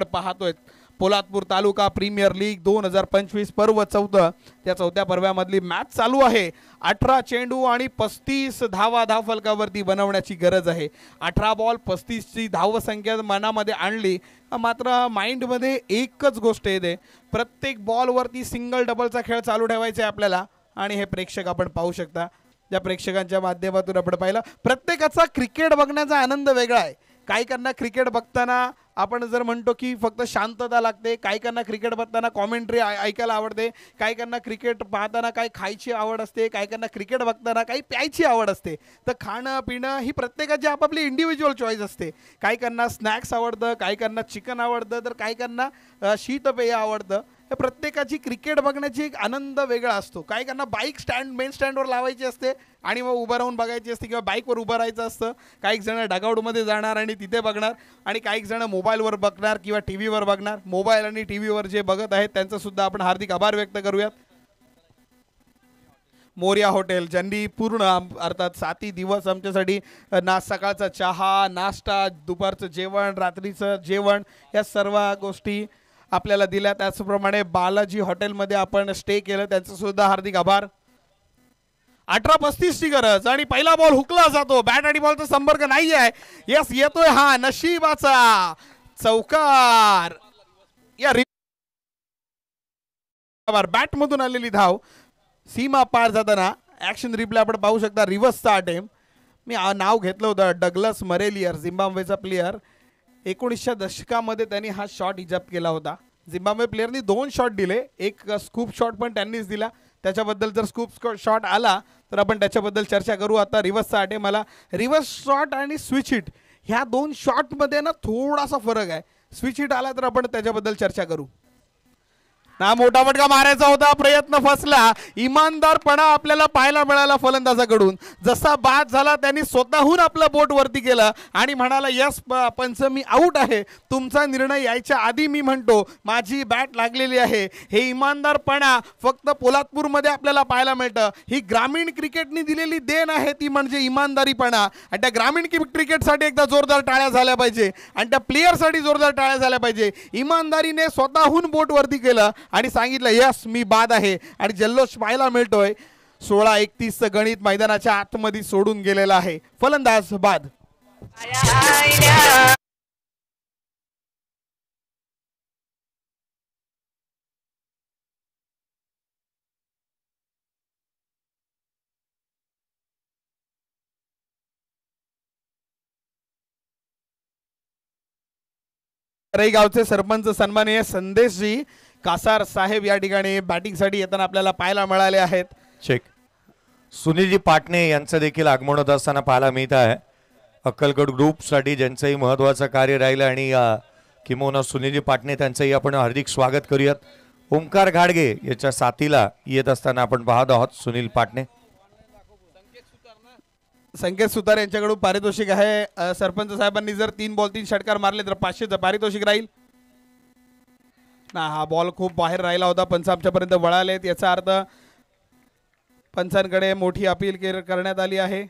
पाहतोय पोलादपूर तालुका प्रीमियर लीग 2025 पर्व 4. त्या 4थ्या पर्वामधली मॅच चालू आहे. 18 चेंडू आणि 35 धावा धावफलकावरती बनवण्याची गरज आहे. 18 बॉल 35ची धावसंख्या मनामध्ये आणली मात्र माइंडमध्ये एकच गोष्ट येते प्रत्येक बॉलवरती सिंगल डबलचा खेळ चालू ठेवायचा आहे आपल्याला आणि हे प्रेक्षक आपण पाहू शकता. ज्या प्रेक्षकांच्या माध्यमातून आपण पाहिलं प्रत्येकाचा क्रिकेट बघण्याचा आनंद वेगळा आहे. काही काहींना क्रिकेट बघताना आपण जर म्हणतो की फक्त शांतता लागते, काही काहींना क्रिकेट बघताना कॉमेंट्री ऐकायला आवडते, काही काहींना क्रिकेट पाहताना काही खायची आवड असते, काही काहींना क्रिकेट बघताना काही प्यायची आवड असते. तर खाणं पिणं ही प्रत्येकाची आपापली इंडिव्हिज्युअल चॉईस असते. काही काहींना स्नॅक्स आवडतं, काही काहींना चिकन आवडतं तर काही काहींना शीतपेय आवडतं. हे प्रत्येकाची क्रिकेट बघण्याची एक आनंद वेगळा असतो. काही काहींना बाईक मेन स्टँडवर लावायची असते आणि मग उभं राहून बघायची असते किंवा बाईकवर उभं राहायचं असतं. काही जण डगआउटमध्ये जाणार आणि तिथे बघणार आणि काही जण मोबाईलवर बघणार किंवा टी व्हीवर बघणार. मोबाईल आणि टी व्हीवर जे बघत आहेत त्यांचं सुद्धा आपण हार्दिक आभार व्यक्त करूयात. मोरिया हॉटेल ज्यांनी पूर्ण अर्थात 7 दिवस आमच्यासाठी सकाळचा चहा नाश्ता दुपारचं जेवण रात्रीचं जेवण या सर्व गोष्टी आपल्याला दिल्या. त्याचप्रमाणे बालाजी हॉटेलमध्ये आपण स्टे केलं त्यांचं सुद्धा हार्दिक आभार. 18-35 ची गरज आणि पहिला बॉल हुकला जातो. बॅट आणि बॉलचा संपर्क नाही आहे. यस येतोय हा नशिबाचा चौकार. या बॅट मधून आलेली धाव सीमा पार जाताना ऍक्शन रिप्ले आपण पाहू शकता. रिव्हर्सचा अटेम्प्ट मी नाव घेतलं होतं डगलस मरेलियर झिम्बाब्वेचा प्लेयर. 1900 दशकामध्ये त्यांनी हा शॉट इजाप्त केला होता. झिम्बाब्वे प्लेयरनी 2 शॉट दिले. एक स्कूप शॉट पण त्यांनीच दिला. त्याच्याबद्दल जर स्कूप शॉट आला तर आपण त्याच्याबद्दल चर्चा करू. आता रिव्हर्सचा अटेम्प्ट मला रिव्हर्स शॉट आणि स्विच हिट ह्या 2 शॉटमध्ये ना थोडासा फरक आहे. स्विच हिट आला तर आपण त्याच्याबद्दल चर्चा करू. ना मोठा फटका मारायचा होता प्रयत्न फसला. इमानदारपणा आपल्याला पाहायला मिळाला फलंदाजाकडून. जसा बाद झाला त्यांनी स्वतःहून आपलं बोट वरती केलं आणि म्हणाला यस पंच मी आऊट आहे. तुमचा निर्णय यायच्या आधी मी म्हणतो माझी बॅट लागलेली आहे. हे इमानदारपणा फक्त पोलादपूरमध्ये आपल्याला पाहायला मिळतं. ही ग्रामीण क्रिकेटनी दिलेली देण आहे ती म्हणजे इमानदारीपणा. आणि त्या ग्रामीण क्रिकेटसाठी एकदा जोरदार टाळ्या झाल्या पाहिजे आणि त्या प्लेयरसाठी जोरदार टाळ्या झाल्या पाहिजे. इमानदारीने स्वतःहून बोट वरती केलं आणि सांगितलं यस मी बाद आहे आणि जल्लोष पाहायला मिळतोय. 16-31 गणित मैदानाच्या आतमध्ये सोडून गेलेला आहे. फलंदाज बाद. गावचे सरपंच सन्माननीय संदेशजी कासार साहेब या ठिकाणी बॅटिंगसाठी येताना आपल्याला पाहायला मिळाले आहेत. चेक सुनीलजी पाटणे यांचं देखील आगमन होत असताना पाहायला मिळत आहे. अक्कलकोट ग्रुपसाठी ज्यांचंही महत्त्वाचं कार्य राहिलं आणि किंवा सुनीलजी पाटणे त्यांचंही आपण हार्दिक स्वागत करूयात. ओमकार घाडगे याच्या साथीला येत असताना आपण पाहत आहोत सुनील पाटणे. संकेत सुतार यांच्याकडून पारितोषिक आहे. सरपंच साहेबांनी जर 3 बॉल 3 षटकार मारले तर 500चं पारितोषिक राहील ना. हा बॉल खूप बाहेर राहिला होता. पंच आमच्यापर्यंत वळालेत, याचा अर्थ पंचांकडे मोठी अपील करण्यात आली आहे.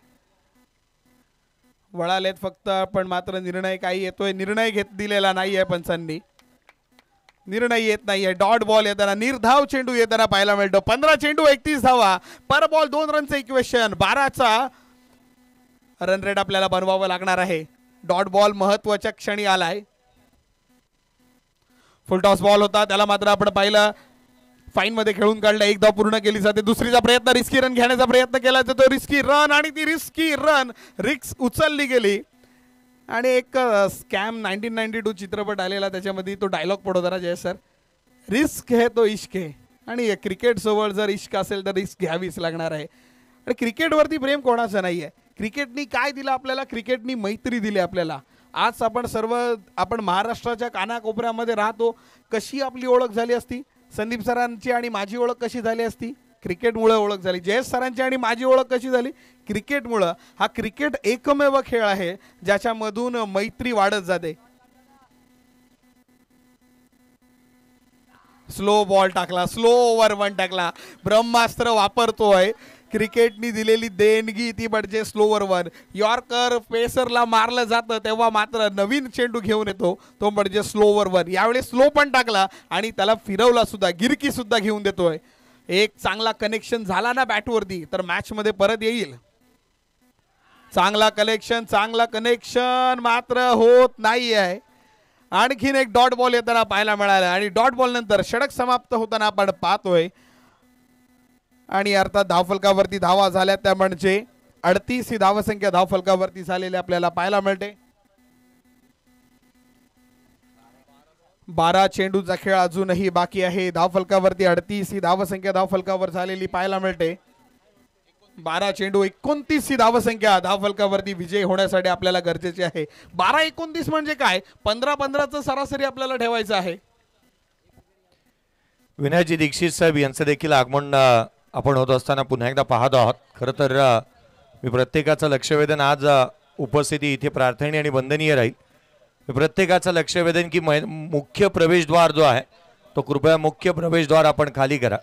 वळालेत फक्त, पण मात्र निर्णय काही येतोय, निर्णय दिलेला नाही आहे पंचांनी. निर्णय येत नाहीये. डॉट बॉल येताना, निर्धाव चेंडू येताना पाहायला मिळतो. 15 चेंडू 31 धावा, पर बॉल 2 रनचं इक्वेशन. 12चा रन रेट आपल्याला बनवावं लागणार आहे. डॉट बॉल महत्वाच्या क्षणी आलाय. फुल टॉस बॉल होता, त्याला मात्र आपण पाहिलं फाईन मध्ये खेळून काढलं. एक धाव पूर्ण केली जाते. दुसरीचा प्रयत्न, रिस्की रन घेण्याचा प्रयत्न केला जातो. रिस्की रन, आणि ती रिस्की रन रिस्क उचलली गेली. आणि एक स्कॅम 1992 चित्रपट आलेला, त्याच्यामध्ये तो डायलॉग पडतो जरा जय सर, रिस्क है तो इश्क है. आणि क्रिकेट सोबत जर इश्क असेल तर रिस्क घ्यावीच लागणार आहे. आणि क्रिकेटवरती प्रेम कोणाचं नाही आहे. क्रिकेटनी काय दिलं आपल्याला? क्रिकेटनी मैत्री दिली आपल्याला. आज आपण महाराष्ट्राच्या कानाकोपऱ्यामध्ये राहतो. कशी आपली ओळख झाली असती? संदीप सरांची आणि माझी ओळख कशी झाली असती? क्रिकेटमुळे ओळख झाली. जयेश सरांची आणि माझी ओळख कशी झाली? क्रिकेटमुळं. हा क्रिकेट एकमेव खेळ आहे ज्याच्यामधून मैत्री वाढत जाते. स्लो बॉल टाकला, स्लो ओव्हर 1 टाकला. ब्रह्मास्त्र वापरतोय. क्रिकेटनी दिलेली देणगी ती म्हणजे स्लोवर 1. यॉर्कर पेसरला मारलं जातं तेव्हा मात्र नवीन चेंडू घेऊन येतो, तो म्हणजे स्लोवर 1. यावेळी स्लो पण टाकला आणि त्याला फिरवला सुद्धा, गिरकी सुद्धा घेऊन देतोय. एक चांगला कनेक्शन झाला ना बॅटवरती तर मॅच मध्ये परत येईल. चांगला कनेक्शन मात्र होत नाही आहे. आणखीन एक डॉट बॉल येताना पाहायला मिळाला आणि डॉट बॉल नंतर षटक समाप्त होताना आपण पाहतोय. आणि अर्थात धावफलकावरती धावा झाल्या त्या म्हणजे 38 ही धावसंख्या धावफलकावरती झालेली आपल्याला पाहायला मिळते. 12 चेंडूचा खेळ अजूनही बाकी आहे. धावफलकावरती 38 ही धावसंख्या धावफलकावर झालेली पाहायला मिळते. 12 चेंडू 29 ही धावसंख्या धावफलकावरती विजय होण्यासाठी आपल्याला गरजेचे आहे. 12-29 म्हणजे काय? 15-15चं सरासरी आपल्याला ठेवायचं आहे. विनयजी दीक्षित साहेब यांचं देखील आगमन आपण होत असताना पुन्हा एकदा पाहत आहोत. खरं तर मी प्रत्येकाचं लक्षवेधन आज उपस्थिती इथे प्रार्थनीय आणि वंदनीय राहील. प्रत्येकाचं लक्षवेधन की मुख्य प्रवेशद्वार जो आहे तो कृपया मुख्य प्रवेशद्वार आपण खाली करा.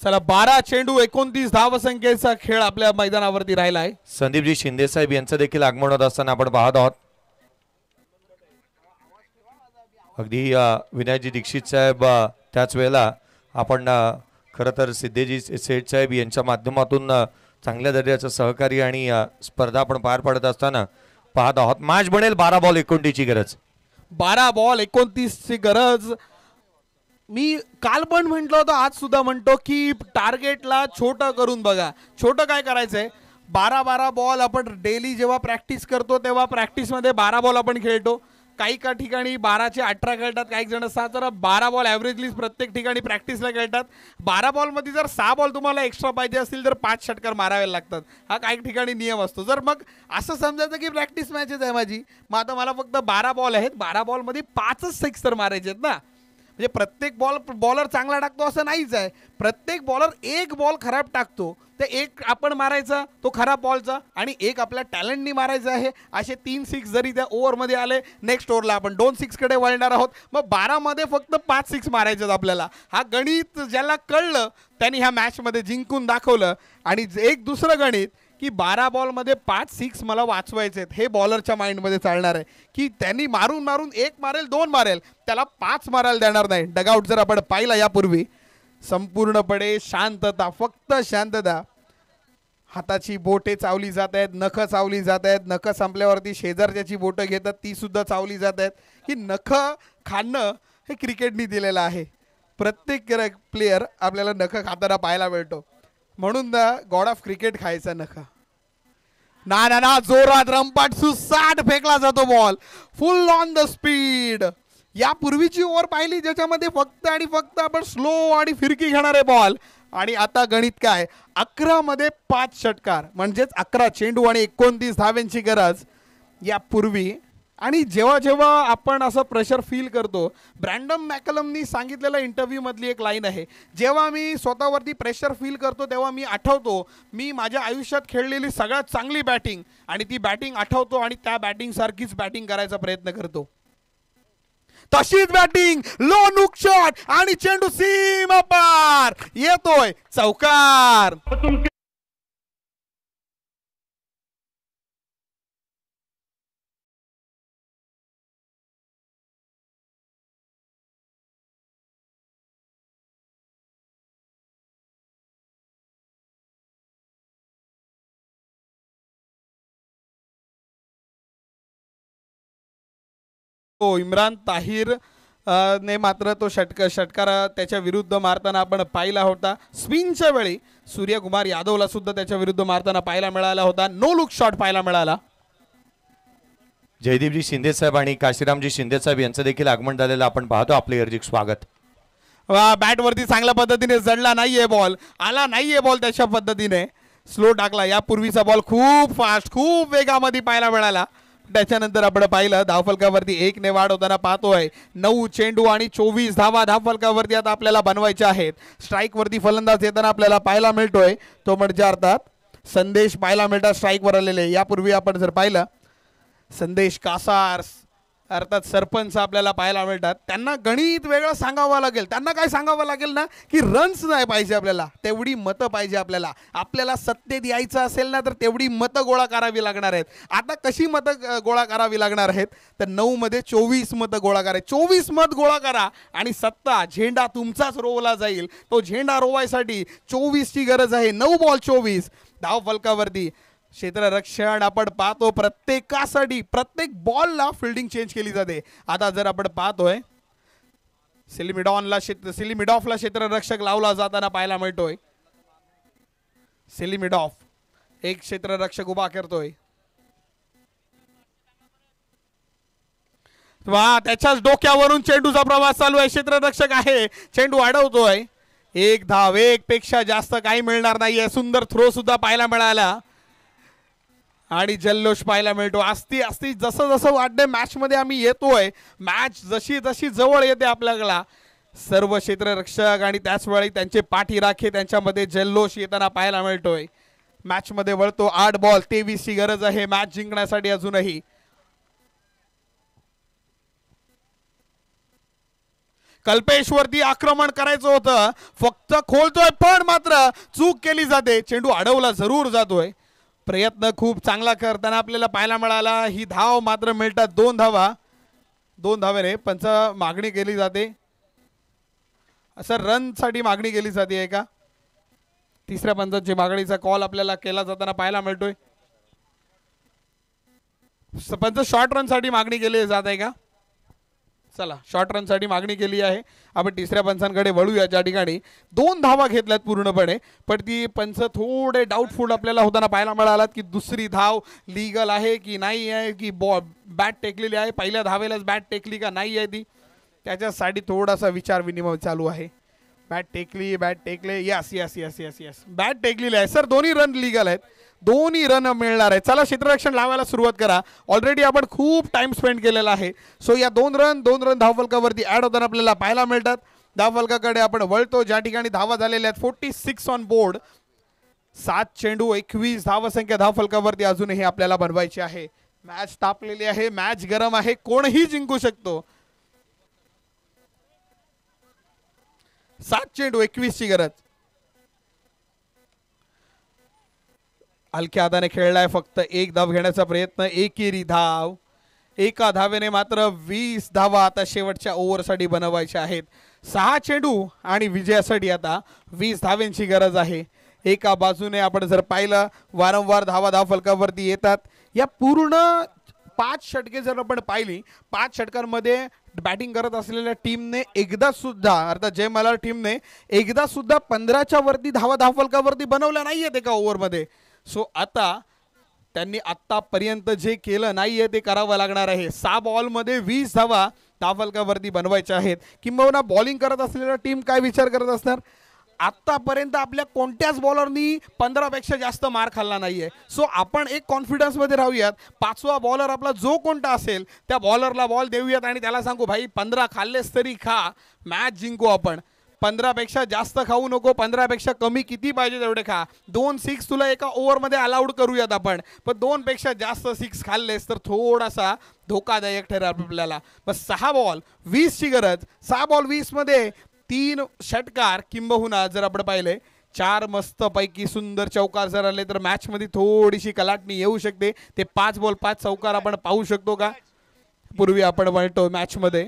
चला 12 चेंडू 29 धावसंख्येचा खेळ आपल्या मैदानावरती राहिला आहे. संदीपजी शिंदे साहेब यांचं देखील आगमन होत असताना आपण पाहत आहोत. अगदी विनयजी दीक्षित साहेब त्याच वेळेला आपण खरं तर सिद्धेजी सेठ साहेब यांच्या माध्यमातून चांगल्या दर्जाचं सहकार्य आणि स्पर्धा आपण पार पाडत असताना पाहत आहोत. मॅच बनेल 12 बॉल 29 ची गरज. 12 बॉल 29 ची गरज. मी काल पण म्हटलं होतं, आज सुद्धा म्हणतो की टार्गेटला छोटं करून बघा. छोटं काय करायचंय? 12 बॉल आपण डेली जेव्हा प्रॅक्टिस करतो तेव्हा प्रॅक्टिसमध्ये 12 बॉल आपण खेळतो. काही ठिकाणी 12चे 18 खेळतात, काही जण 6. तर 12 बॉल ॲव्हरेजली प्रत्येक ठिकाणी प्रॅक्टिसला खेळतात. 12 बॉलमध्ये जर 6 बॉल तुम्हाला एक्स्ट्रा पाहिजे असतील तर 5 षटकार मारावे लागतात. हा काही ठिकाणी नियम असतो. जर मग असं समजायचं की प्रॅक्टिस मॅचेस आहे माझी, मग आता मला फक्त 12 बॉल आहेत, 12 बॉलमध्ये 5च सिक्सर मारायचे आहेत ना. म्हणजे प्रत्येक बॉलर चांगला टाकतो असं नाहीच आहे. प्रत्येक बॉलर एक बॉल खराब टाकतो, ते एक आपण मारायचा तो खराब बॉलचा, आणि एक आपल्या टॅलेंटनी मारायचा आहे. असे 3 सिक्स जरी त्या ओव्हरमध्ये आले, नेक्स्ट ओव्हरला आपण 2 सिक्सकडे वळणार आहोत. मग 12 मध्ये फक्त 5 सिक्स मारायचे आपल्याला. हा गणित ज्याला कळलं त्यांनी ह्या मॅचमध्ये जिंकून दाखवलं. आणि एक दुसरं गणित की 12 बॉलमध्ये 5 सिक्स मला वाचवायचे आहेत, हे बॉलरच्या माइंडमध्ये चालणार आहे की त्यांनी मारून मारून 1 मारेल 2 मारेल, त्याला 5 मारायला देणार नाही. डगआउट जर आपण पाहिला यापूर्वी, संपूर्णपणे शांतता, फक्त शांतता. हाताची बोटे चावली जात आहेत, नखं चावली जात आहेत. नखं संपल्यावरती शेजारच्याची बोटं घेतात, ती सुद्धा चावली जात आहेत. की नखं खाणं हे क्रिकेटनी दिलेलं आहे. प्रत्येक प्लेयर आपल्याला नखं खाताना पाहायला मिळतो. म्हणून गॉड ऑफ क्रिकेट खायचा नखं. ना जोरात रंपाट सुसाट फेकला जातो ball, full on the speed. यापूर्वीची ओव्हर पाहिली ज्याच्यामध्ये फक्त आणि फक्त आपण स्लो आणि फिरकी घेणारे बॉल. आणि आता गणित काय? 11 मध्ये 5 षटकार, म्हणजेच 11 चेंडू आणि 29 धाव्यांची गरज. यापूर्वी आणि जेव्हा जेव्हा आपण असं प्रेशर फील करतो, ब्रँडम मॅकलमनी सांगितलेल्या इंटरव्ह्यूमधली एक लाईन आहे, जेव्हा मी स्वतःवरती प्रेशर फील करतो तेव्हा मी आठवतो मी माझ्या आयुष्यात खेळलेली सगळ्यात चांगली बॅटिंग आणि ती बॅटिंग आठवतो आणि त्या बॅटिंगसारखीच बॅटिंग करायचा प्रयत्न करतो. तशीच बॅटिंग, लो नुक शॉट आणि चेंडू सीमा पार येतोय, चौकार. इम्रान ताहिर ने मात्र तो षटकार त्याच्या विरुद्ध मारताना आपण पाहिला होता. स्पिनच्या वेळी सूर्यकुमार यादवला सुद्धा त्याच्या विरुद्ध मारताना पाहायला मिळाला होता. नो लुक शॉट पाहायला मिळाला. जयदीपजी शिंदे साहेब आणि काशीरामजी शिंदे साहेब यांचं देखील आगमन झालेलं आपण पाहतो. आपले हार्दिक स्वागत. बॅट वरती चांगल्या पद्धतीने जडला नाहीये बॉल, आला नाहीये बॉल त्याच्या पद्धतीने स्लो टाकला. यापूर्वीचा बॉल खूप फास्ट, खूप वेगामध्ये पाहायला मिळाला. त्याच्यानंतर आपण पाहिलं धावफलकावरती 1 ने वाढ होताना पाहतोय. 9 चेंडू आणि 24 धावा धावफलकावरती आता आपल्याला बनवायच्या आहेत. स्ट्राईक वरती फलंदाज येताना आपल्याला पाहायला मिळतोय तो म्हणजे अर्थात संदेश पाहायला मिळतात स्ट्राईक वर आलेले. यापूर्वी आपण जर पाहिलं संदेश कासार अर्थात सरपंच आपल्याला पाहायला मिळतात. त्यांना गणित वेगळं सांगावं लागेल. त्यांना काय सांगावं लागेल ना की रन्स नाही पाहिजे आपल्याला, तेवढी मतं पाहिजे आपल्याला. आपल्याला सत्तेत यायचं असेल ना तर तेवढी मतं गोळा करावी लागणार आहेत. आता कशी मतं गोळा करावी लागणार आहेत तर 9 मध्ये 24 मतं गोळा करायची. 24 मत गोळा करा आणि सत्ता झेंडा तुमचाच रोवला जाईल. तो झेंडा रोवायसाठी 24 ची गरज आहे. 9 बॉल 24 धाव फलकावरती. क्षेत्ररक्षण आपण पाहतो प्रत्येकासाठी प्रत्येक बॉलला फिल्डिंग चेंज केली जाते. आता जर आपण पाहतोय सिलिमिडॉफला क्षेत्ररक्षक लावला जाताना पाहायला मिळतोय. सिलिमिडॉफ एक क्षेत्ररक्षक उभा करतोय. त्याच्याच डोक्यावरून चेंडूचा प्रवास चालू आहे. क्षेत्ररक्षक आहे, चेंडू अडवतोय. 1 धाव, 1 पेक्षा जास्त काही मिळणार नाहीये. सुंदर थ्रो सुद्धा पाहायला मिळाला आणि जल्लोष पाहायला मिळतो. असती जसं जसं वाटतंय मॅच मध्ये आम्ही येतोय, मॅच जशी जशी जवळ येते आपल्याला सर्व क्षेत्ररक्षक आणि त्याच वेळी त्यांचे पाठीराखे त्यांच्यामध्ये जल्लोष येताना पाहायला मिळतोय. मॅच मध्ये वळतो. 8 बॉल 23 ची गरज आहे मॅच जिंकण्यासाठी अजूनही. कल्पेशवरती आक्रमण करायचं होतं, फक्त खोलतोय पण मात्र चूक केली जाते. चेंडू अडवला जरूर जातोय. प्रयत्न खूप चांगला करताना आपल्याला पाहायला मिळाला. ही धाव मात्र मिळतात 2 धावा. 2 धावेने पंच मागणी केली जाते. असं रन साठी मागणी केली जाते का? तिसऱ्या पंचाची मागणीचा कॉल आपल्याला केला जाताना पाहायला मिळतोय. पंच शॉर्ट रन साठी मागणी केली जात आहे का? चला शॉर्ट रन साठी मागणी केली आहे. आपण तिसऱ्या पंचांकडे वळूया. ज्या ठिकाणी 2 धावा घेतल्यात पूर्णपणे, पण ती पंच थोडे डाऊटफुल आपल्याला होताना पाहायला मिळालात की दुसरी धाव लीगल आहे की नाही आहे, की बॅट टेकलेली आहे. पहिल्या धावेलाच बॅट टेकली का नाही आहे ती, त्याच्यासाठी थोडासा विचार विनिमय चालू आहे. बॅट टेकले. यस बॅट टेकलेली आहे सर. दोन्ही रन लीगल आहेत. 2 रन मिळणार आहे. चला क्षेत्ररक्षण लावायला सुरुवात करा. ऑलरेडी आपण खूप टाइम स्पेंड केलेला आहे. सो या 2 रन धावफलकावरती ऍड होताना आपल्याला पाहायला मिळतात. धावफलकाकडे आपण वळतो. ज्या ठिकाणी धावा झालेल्या आहेत 46 ऑन बोर्ड. 7 चेंडू 21 धावसंख्या धावफलकावरती अजूनही आपल्याला बनवायची आहे. मॅच तापलेली आहे, मॅच गरम आहे, कोणही जिंकू शकतो. 7 चेंडू 21 ची गरज. हलक्या हाताने खेळलाय. फक्त 1 धाव घेण्याचा प्रयत्न. एकेरी धाव. एका धावेने मात्र 20 धावा आता शेवटच्या ओव्हरसाठी बनवायच्या आहेत. 6 चेंडू आणि विजयासाठी आता 20 धावांची गरज आहे. एका बाजूने आपण जर पाहिलं वारंवार धावा फलकावरती येतात. या पूर्ण 5 षटके जर आपण पाहिली, 5 षटकांमध्ये बॅटिंग करत असलेल्या टीमने एकदा सुद्धा अर्थात जय मल्हार टीमने एकदा सुद्धा 15च्या वरती धावा फलकावरती बनवल्या नाहीयेत एका ओव्हरमध्ये. सो आता त्यांनी आतापर्यंत जे केलं नाहीये ते करावं लागणार आहे. 6 बॉलमध्ये 20 धावा धावफलकावरती बनवायच्या आहेत. किंबहुना बॉलिंग करत असलेल्या टीम काय विचार करत असणार, आत्तापर्यंत आपल्या कोणत्याच बॉलरनी 15 पेक्षा जास्त मार खाल्ला नाहीये. सो आपण एक कॉन्फिडन्समध्ये राहूयात. 5वा बॉलर आपला जो कोणता असेल त्या बॉलरला बॉल देऊयात आणि त्याला सांगू भाई 15 खाल्लेस तरी खा, मॅच जिंकू आपण. 15 पेक्षा जास्त खाऊ नको, 15 पेक्षा कमी किती पाहिजे तेवढे खा. 2 6 तुला एका ओव्हरमध्ये अलाउड करूयात आपण, पण 2 पेक्षा जास्त 6 खाल्लेस तर थोडासा धोकादायक ठरेल आपल्याला. बस 6 बॉल 20 ची गरज. 6 बॉल 20 मध्ये 3 षटकार किंबहुना जर आपण पाहिले 4 मस्त पैकी सुंदर चौकार जर आले तर मॅच मध्ये थोडीशी कलाटणी येऊ शकते. ते 5 बॉल 5 चौकार आपण पाहू शकतो का पूर्वी आपण म्हणतो मॅच मध्ये.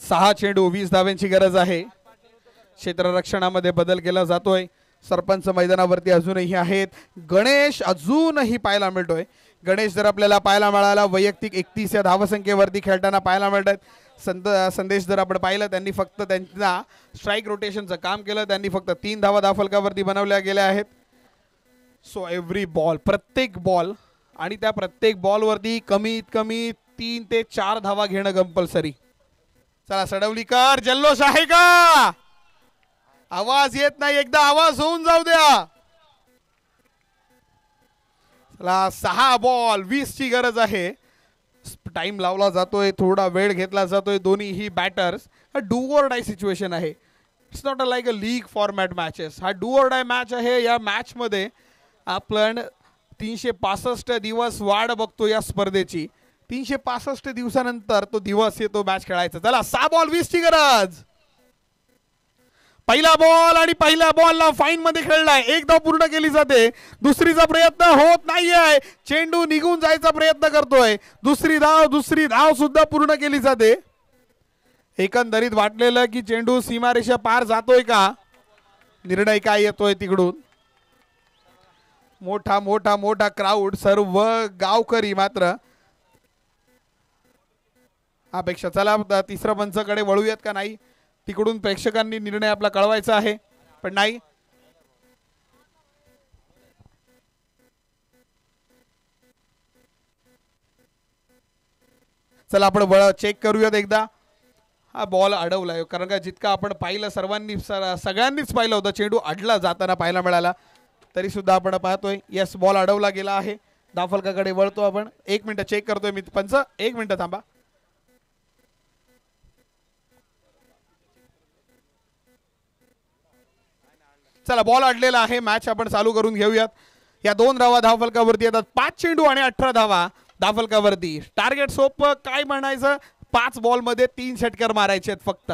सहा चेंडू 20 धाव्यांची गरज आहे. क्षेत्ररक्षणामध्ये बदल केला जातोय. सरपंच मैदानावरती अजूनही आहेत. गणेश अजूनही पाहायला मिळतोय. गणेश जर आपल्याला पाहायला मिळाला वैयक्तिक 31 या धावसंख्येवरती खेळताना पाहायला मिळत आहेत. संदेश जर आपण पाहिलं त्यांनी फक्त त्यांना स्ट्राईक रोटेशनचं काम केलं. त्यांनी फक्त 3 धावा धावफलकावरती बनवल्या गेल्या आहेत. सो एव्हरी बॉल, प्रत्येक बॉल आणि त्या प्रत्येक बॉलवरती कमीत कमी 3 ते 4 धावा घेणं कंपल्सरी. चला सडवलीकर, जल्लोष आहे का? आवाज येत नाही, एकदा आवाज होऊन जाऊ द्या. चला 6 बॉल 20 ची गरज आहे. टाइम लावला जातोय, थोडा वेळ घेतला जातोय. दोन्हीही batters do or die situation आहे. It's not a like a league format matches. हा डू ऑर डाय मॅच आहे. या मॅच मध्ये आपण 365 दिवस वाढ बघतो या स्पर्धेची. 365 दिवसानंतर तो दिवस येतो मॅच खेळायचा. चला 6 बॉल 20 ची गरज. पहिला बॉल आणि पहिल्या बॉलला फाईन मध्ये खेळलाय. एक धाव पूर्ण केली जाते. दुसरीचा प्रयत्न होत नाहीये. चेंडू निघून जायचा प्रयत्न करतोय. दुसरी धाव सुद्धा पूर्ण केली जाते. एकंदरीत वाटलेलं की चेंडू सीमारेषा पार जातोय का, निर्णय काय येतोय तिकडून. मोठा मोठा मोठा क्राऊड, सर्व गावकरी मात्र अपेक्षा. चला तिसऱ्या पंचाकडे वळूयात का नाही. तिकडून प्रेक्षकांनी निर्णय आपला कळवायचा आहे, पण नाही. चला आपण चेक करूयात एकदा. हा बॉल अडवलाय, कारण का जितका आपण पाहिलं सगळ्यांनीच पाहिलं होतं चेंडू अडला जाताना पाहायला मिळाला. तरी सुद्धा आपण पाहतोय यस बॉल अडवला गेला आहे. धावफलकाकडे वळतो आपण. 1 मिनिट चेक करतोय मी पंच. 1 मिनिट थांबा. चला बॉल अडलेला आहे. मॅच आपण चालू करून घेऊयात. या 2 धावा धावफलकावरती येतात. 5 चेंडू आणि 18 धावा धावफलकावरती. टार्गेट सोपं काय म्हणायचं, 5 बॉल मध्ये 3 षटकार मारायचे आहेत फक्त.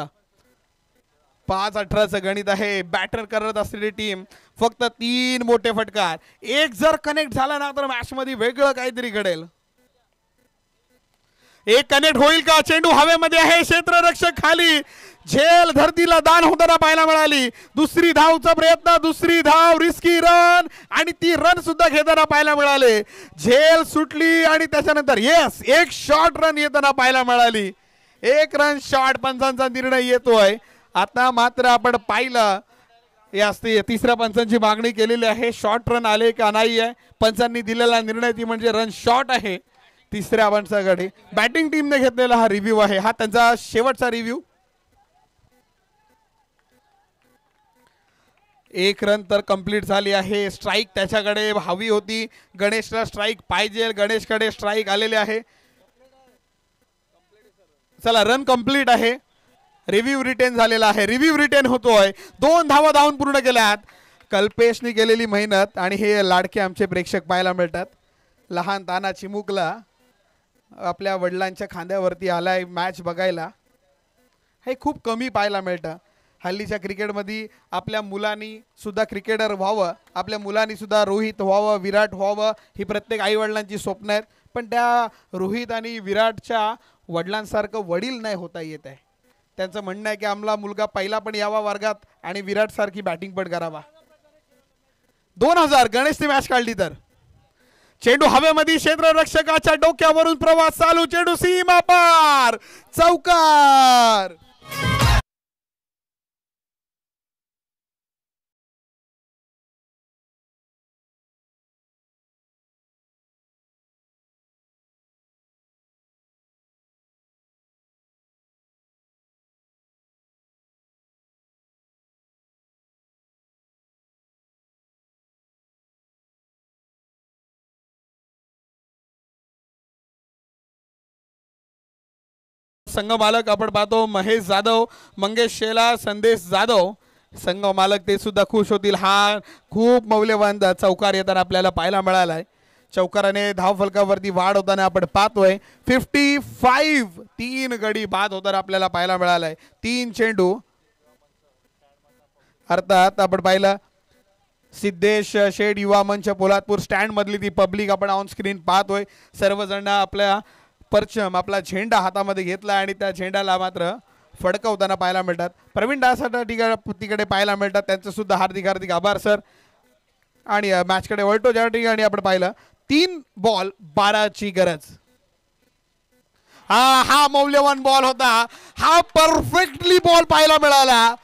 5-18चं गणित आहे. बॅटर करत असलेली टीम फक्त 3 मोठे फटकार. एक जर कनेक्ट झाला ना तर मॅच मध्ये वेगळं काहीतरी घडेल. एक कनेक्ट होईल का? चेंडू हवेमध्ये आहे. क्षेत्ररक्षक खाली. झेल धरतीला दान होताना पाहायला मिळाली. दुसरी धावचा प्रयत्न, दुसरी धाव, रिस्की रन आणि ती रन सुद्धा घेताना पाहायला मिळाले. झेल सुटली आणि त्याच्यानंतर येस एक शॉर्ट रन येताना पाहायला मिळाली. 1 रन शॉर्ट. पंचांचा निर्णय येतोय. आता मात्र आपण पाहिलं यास तिसऱ्या पंचांची मागणी केलेली आहे. शॉर्ट रन आले का नाही आहे. पंचांनी दिलेला निर्णय ती म्हणजे रन शॉर्ट आहे. तिसऱ्या पंचाकडे बॅटिंग टीमने घेतलेला हा रिव्ह्यू आहे. हा त्यांचा शेवटचा रिव्ह्यू. 1 रन तर कंप्लीट झाली आहे. स्ट्राईक त्याच्याकडे हवी होती. गणेशला स्ट्राईक पाहिजे. गणेशकडे स्ट्राईक आलेले आहे. चला रन कंप्लीट आहे. रिव्ह्यू रिटेन झालेला आहे. रिव्ह्यू रिटेन होतोय. 2 धावा धावून पूर्ण केल्यात. कल्पेशने केलेली मेहनत आणि हे लाडके आमचे प्रेक्षक पाहायला मिळतात. लहान ताना चिमुकला आपल्या वडिलांच्या खांद्यावरती आलाय मॅच बघायला. हे खूप कमी पाहायला मिळतं. हल्लीच्या क्रिकेटमध्ये आपल्या मुलांनी सुद्धा क्रिकेटर व्हावं, आपल्या मुलांनी सुद्धा रोहित व्हावं, विराट व्हावं, ही प्रत्येक आईवडिलांची स्वप्न आहेत. पण त्या रोहित आणि विराटच्या वडिलांसारखं वडील नाही होता येत आहे. त्यांचं म्हणणं आहे की आमला मुलगा पहिला पण यावा वर्गात आणि विराट सारखी बॅटिंग पण करावा. 2000 गणेशने मॅच काढली तर चेंडू हवेमध्ये. क्षेत्ररक्षकाच्या डोक्यावरून प्रवास चालू. चेंडू सीमा पार. चौकार. संघ मालक आपण पाहतो महेश जाधव, मंगेश शेला, संदेश जाधव संघ मालक ते सुद्धा खुश होतील. हा खूप मौल्यवान चौकार येताना आपल्याला पाहायला मिळालाय. चौकाराने धावफलकावरती वाढ होताना आपण पाहतोय. 55 3 गडी बाद होताना आपल्याला पाहायला मिळालाय. 3 चेंडू अर्थात आपण पाहिलं सिद्धेश शेड युवा मंच पोलादपूर स्टँड मधली ती पब्लिक आपण ऑन स्क्रीन पाहतोय. सर्वजण आपल्या परचम आपला झेंडा हातामध्ये घेतला आणि त्या झेंड्याला मात्र फडकवताना पाहायला मिळतात. प्रवीण डासाटा तिकडे पाहायला मिळतात. त्यांचं सुद्धा हार्दिक हार्दिक आभार सर. आणि मॅचकडे वळतो ज्या ठिकाणी आपण पाहिलं 3 बॉल 12ची गरज. हा मौल्यवान बॉल होता. हा परफेक्टली बॉल पाहायला मिळाला.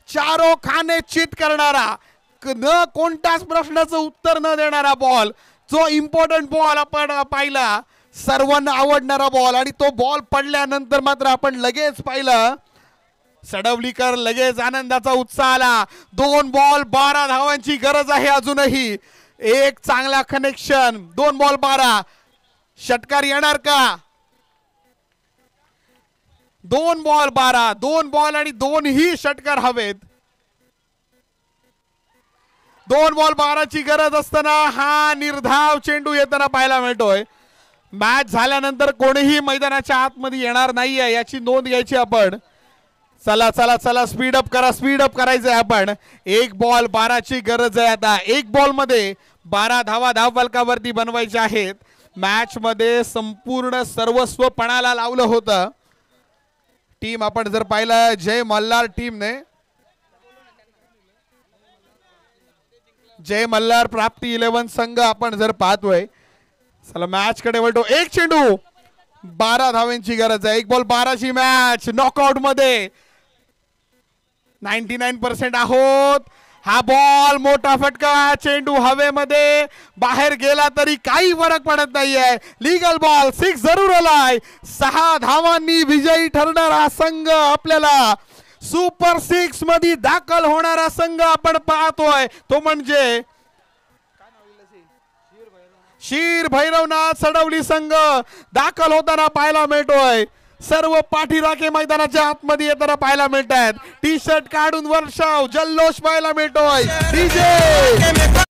चारो खाने चित करणारा, न कोणत्याच प्रश्नाचं उत्तर न देणारा बॉल, जो इम्पॉर्टंट बॉल आपण पाहिला, सर्वांना आवडणारा बॉल. आणि तो बॉल पडल्यानंतर मात्र आपण लगेच पाहिलं सडवलीकर लगेच आनंदाचा उत्साह आला. 2 बॉल 12 धावांची गरज आहे अजूनही. एक चांगला कनेक्शन. 2 बॉल 12 षटकार येणार का? 2 बॉल 12, 2 बॉल आणि 2ही षटकार हवेत. 2 बॉल 12ची गरज असताना हा निर्धाव चेंडू येताना पाहायला मिळतोय. मॅच झाल्यानंतर कोणीही मैदानाच्या आतमध्ये येणार नाहीये याची नोंद घ्यायची आपण. चला चला चला स्पीड अप करा, स्पीड अप करायचंय आपण. 1 बॉल 12ची गरज आहे आता. 1 बॉल मध्ये 12 धावा धावफलकावरती बनवायच्या आहेत. मॅच मध्ये संपूर्ण सर्वस्व पणाला लावलं होतं. टीम आपण जर पाहिलं जय मल्हार टीमने, जय मल्हार प्राप्ती 11 संघ आपण जर पाहतोय. चला मॅच कडे वळतो. 1 चेंडू 12 धावांची गरज आहे. 1 बॉल 12ची मॅच नॉकआउट मध्ये 99% आहोत. हा बॉल मोठा फटका. चेंडू हवेमध्ये बाहेर गेला तरी काही फरक पडत नाहीये. लीगल बॉल 6 जरूर आलाय. 6 धावांनी विजयी ठरणारा संघ, आपल्याला सुपर 6 मध्ये दाखल होणारा संघ आपण पाहतोय तो म्हणजे शीर भैरवनाथ सडवली संघ दाखल होताना पाहायला मिळतोय. सर्व पाठीराखे मैदानाच्या आतमध्ये येताना पाहायला मिळत आहेत. टी शर्ट काढून वर्षाव जल्लोष पाहायला मिळतोय. डीजे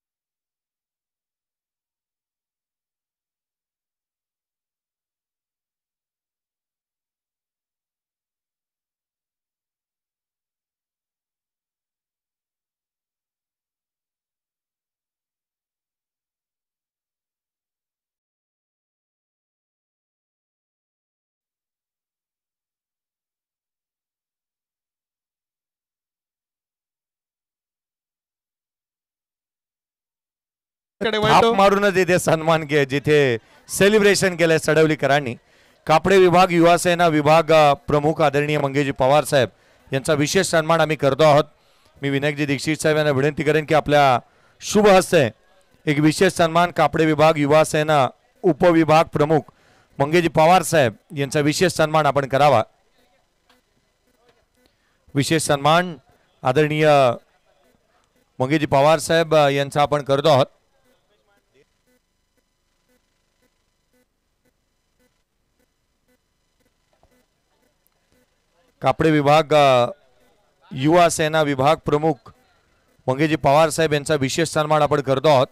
कडे थाप वळतो. मारूनच इथे सन्मान के जिथे सेलिब्रेशन केलंय सडवलीकरांनी. कापडे विभाग युवा सेना विभाग प्रमुख आदरणीय मंगेशजी पवार साहेब यांचा विशेष सन्मान आम्ही करतो आहोत. मी विनायकजी दीक्षित साहेब यांना विनंती करेन की आपल्या शुभ हस्ते एक विशेष सन्मान कापडे विभाग युवा सेना उपविभाग प्रमुख मंगेशजी पवार साहेब यांचा विशेष सन्मान आपण करावा. विशेष सन्मान आदरणीय मंगेशजी पवार साहेब यांचा आपण करतो आहोत. कापडे विभाग युवा सेना विभाग प्रमुख मंगेशजी पवार साहेब यांचा विशेष सन्मान आपण करतो आहोत.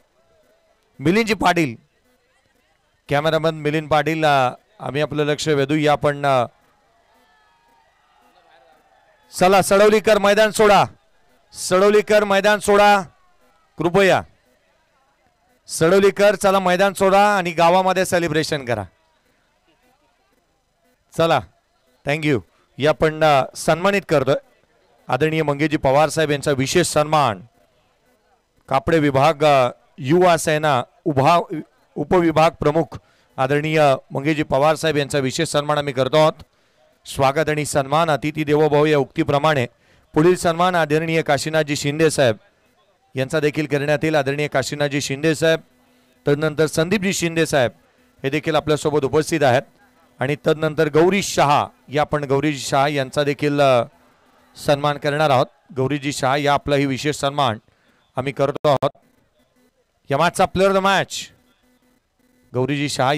मिलिंदजी पाटील, कॅमेरामन मिलिंद पाटील, आम्ही आपलं लक्ष वेधू या. पण चला सडवलीकर मैदान सोडा, सडवलीकर मैदान सोडा कृपया. सडवलीकर चला मैदान सोडा आणि गावामध्ये सेलिब्रेशन करा. चला थँक्यू. या पण सन्मानित करतोय आदरणीय मंगेशजी पवार साहेब यांचा विशेष सन्मान. कापडे विभाग युवा सेना उपविभाग प्रमुख आदरणीय मंगेशजी पवार साहेब यांचा विशेष सन्मान आम्ही करतो आहोत. स्वागत आणि सन्मान अतिथी देवो भव या उक्तीप्रमाणे पुढील सन्मान आदरणीय काशीनाथजी शिंदे साहेब यांचा देखील करण्यात येईल. आदरणीय काशीनाथजी शिंदे साहेब, तदनंतर संदीपजी शिंदे साहेब हे देखील आपल्यासोबत उपस्थित आहेत. आणि तदनंतर गौरी शहा, या आपण गौरीजी शहा यांचा देखील सन्मान करणार आहोत. गौरीजी शहा या आपलाही विशेष सन्मान आम्ही करतो आहोत. या मॅचचा player of the match Gauriji Shah.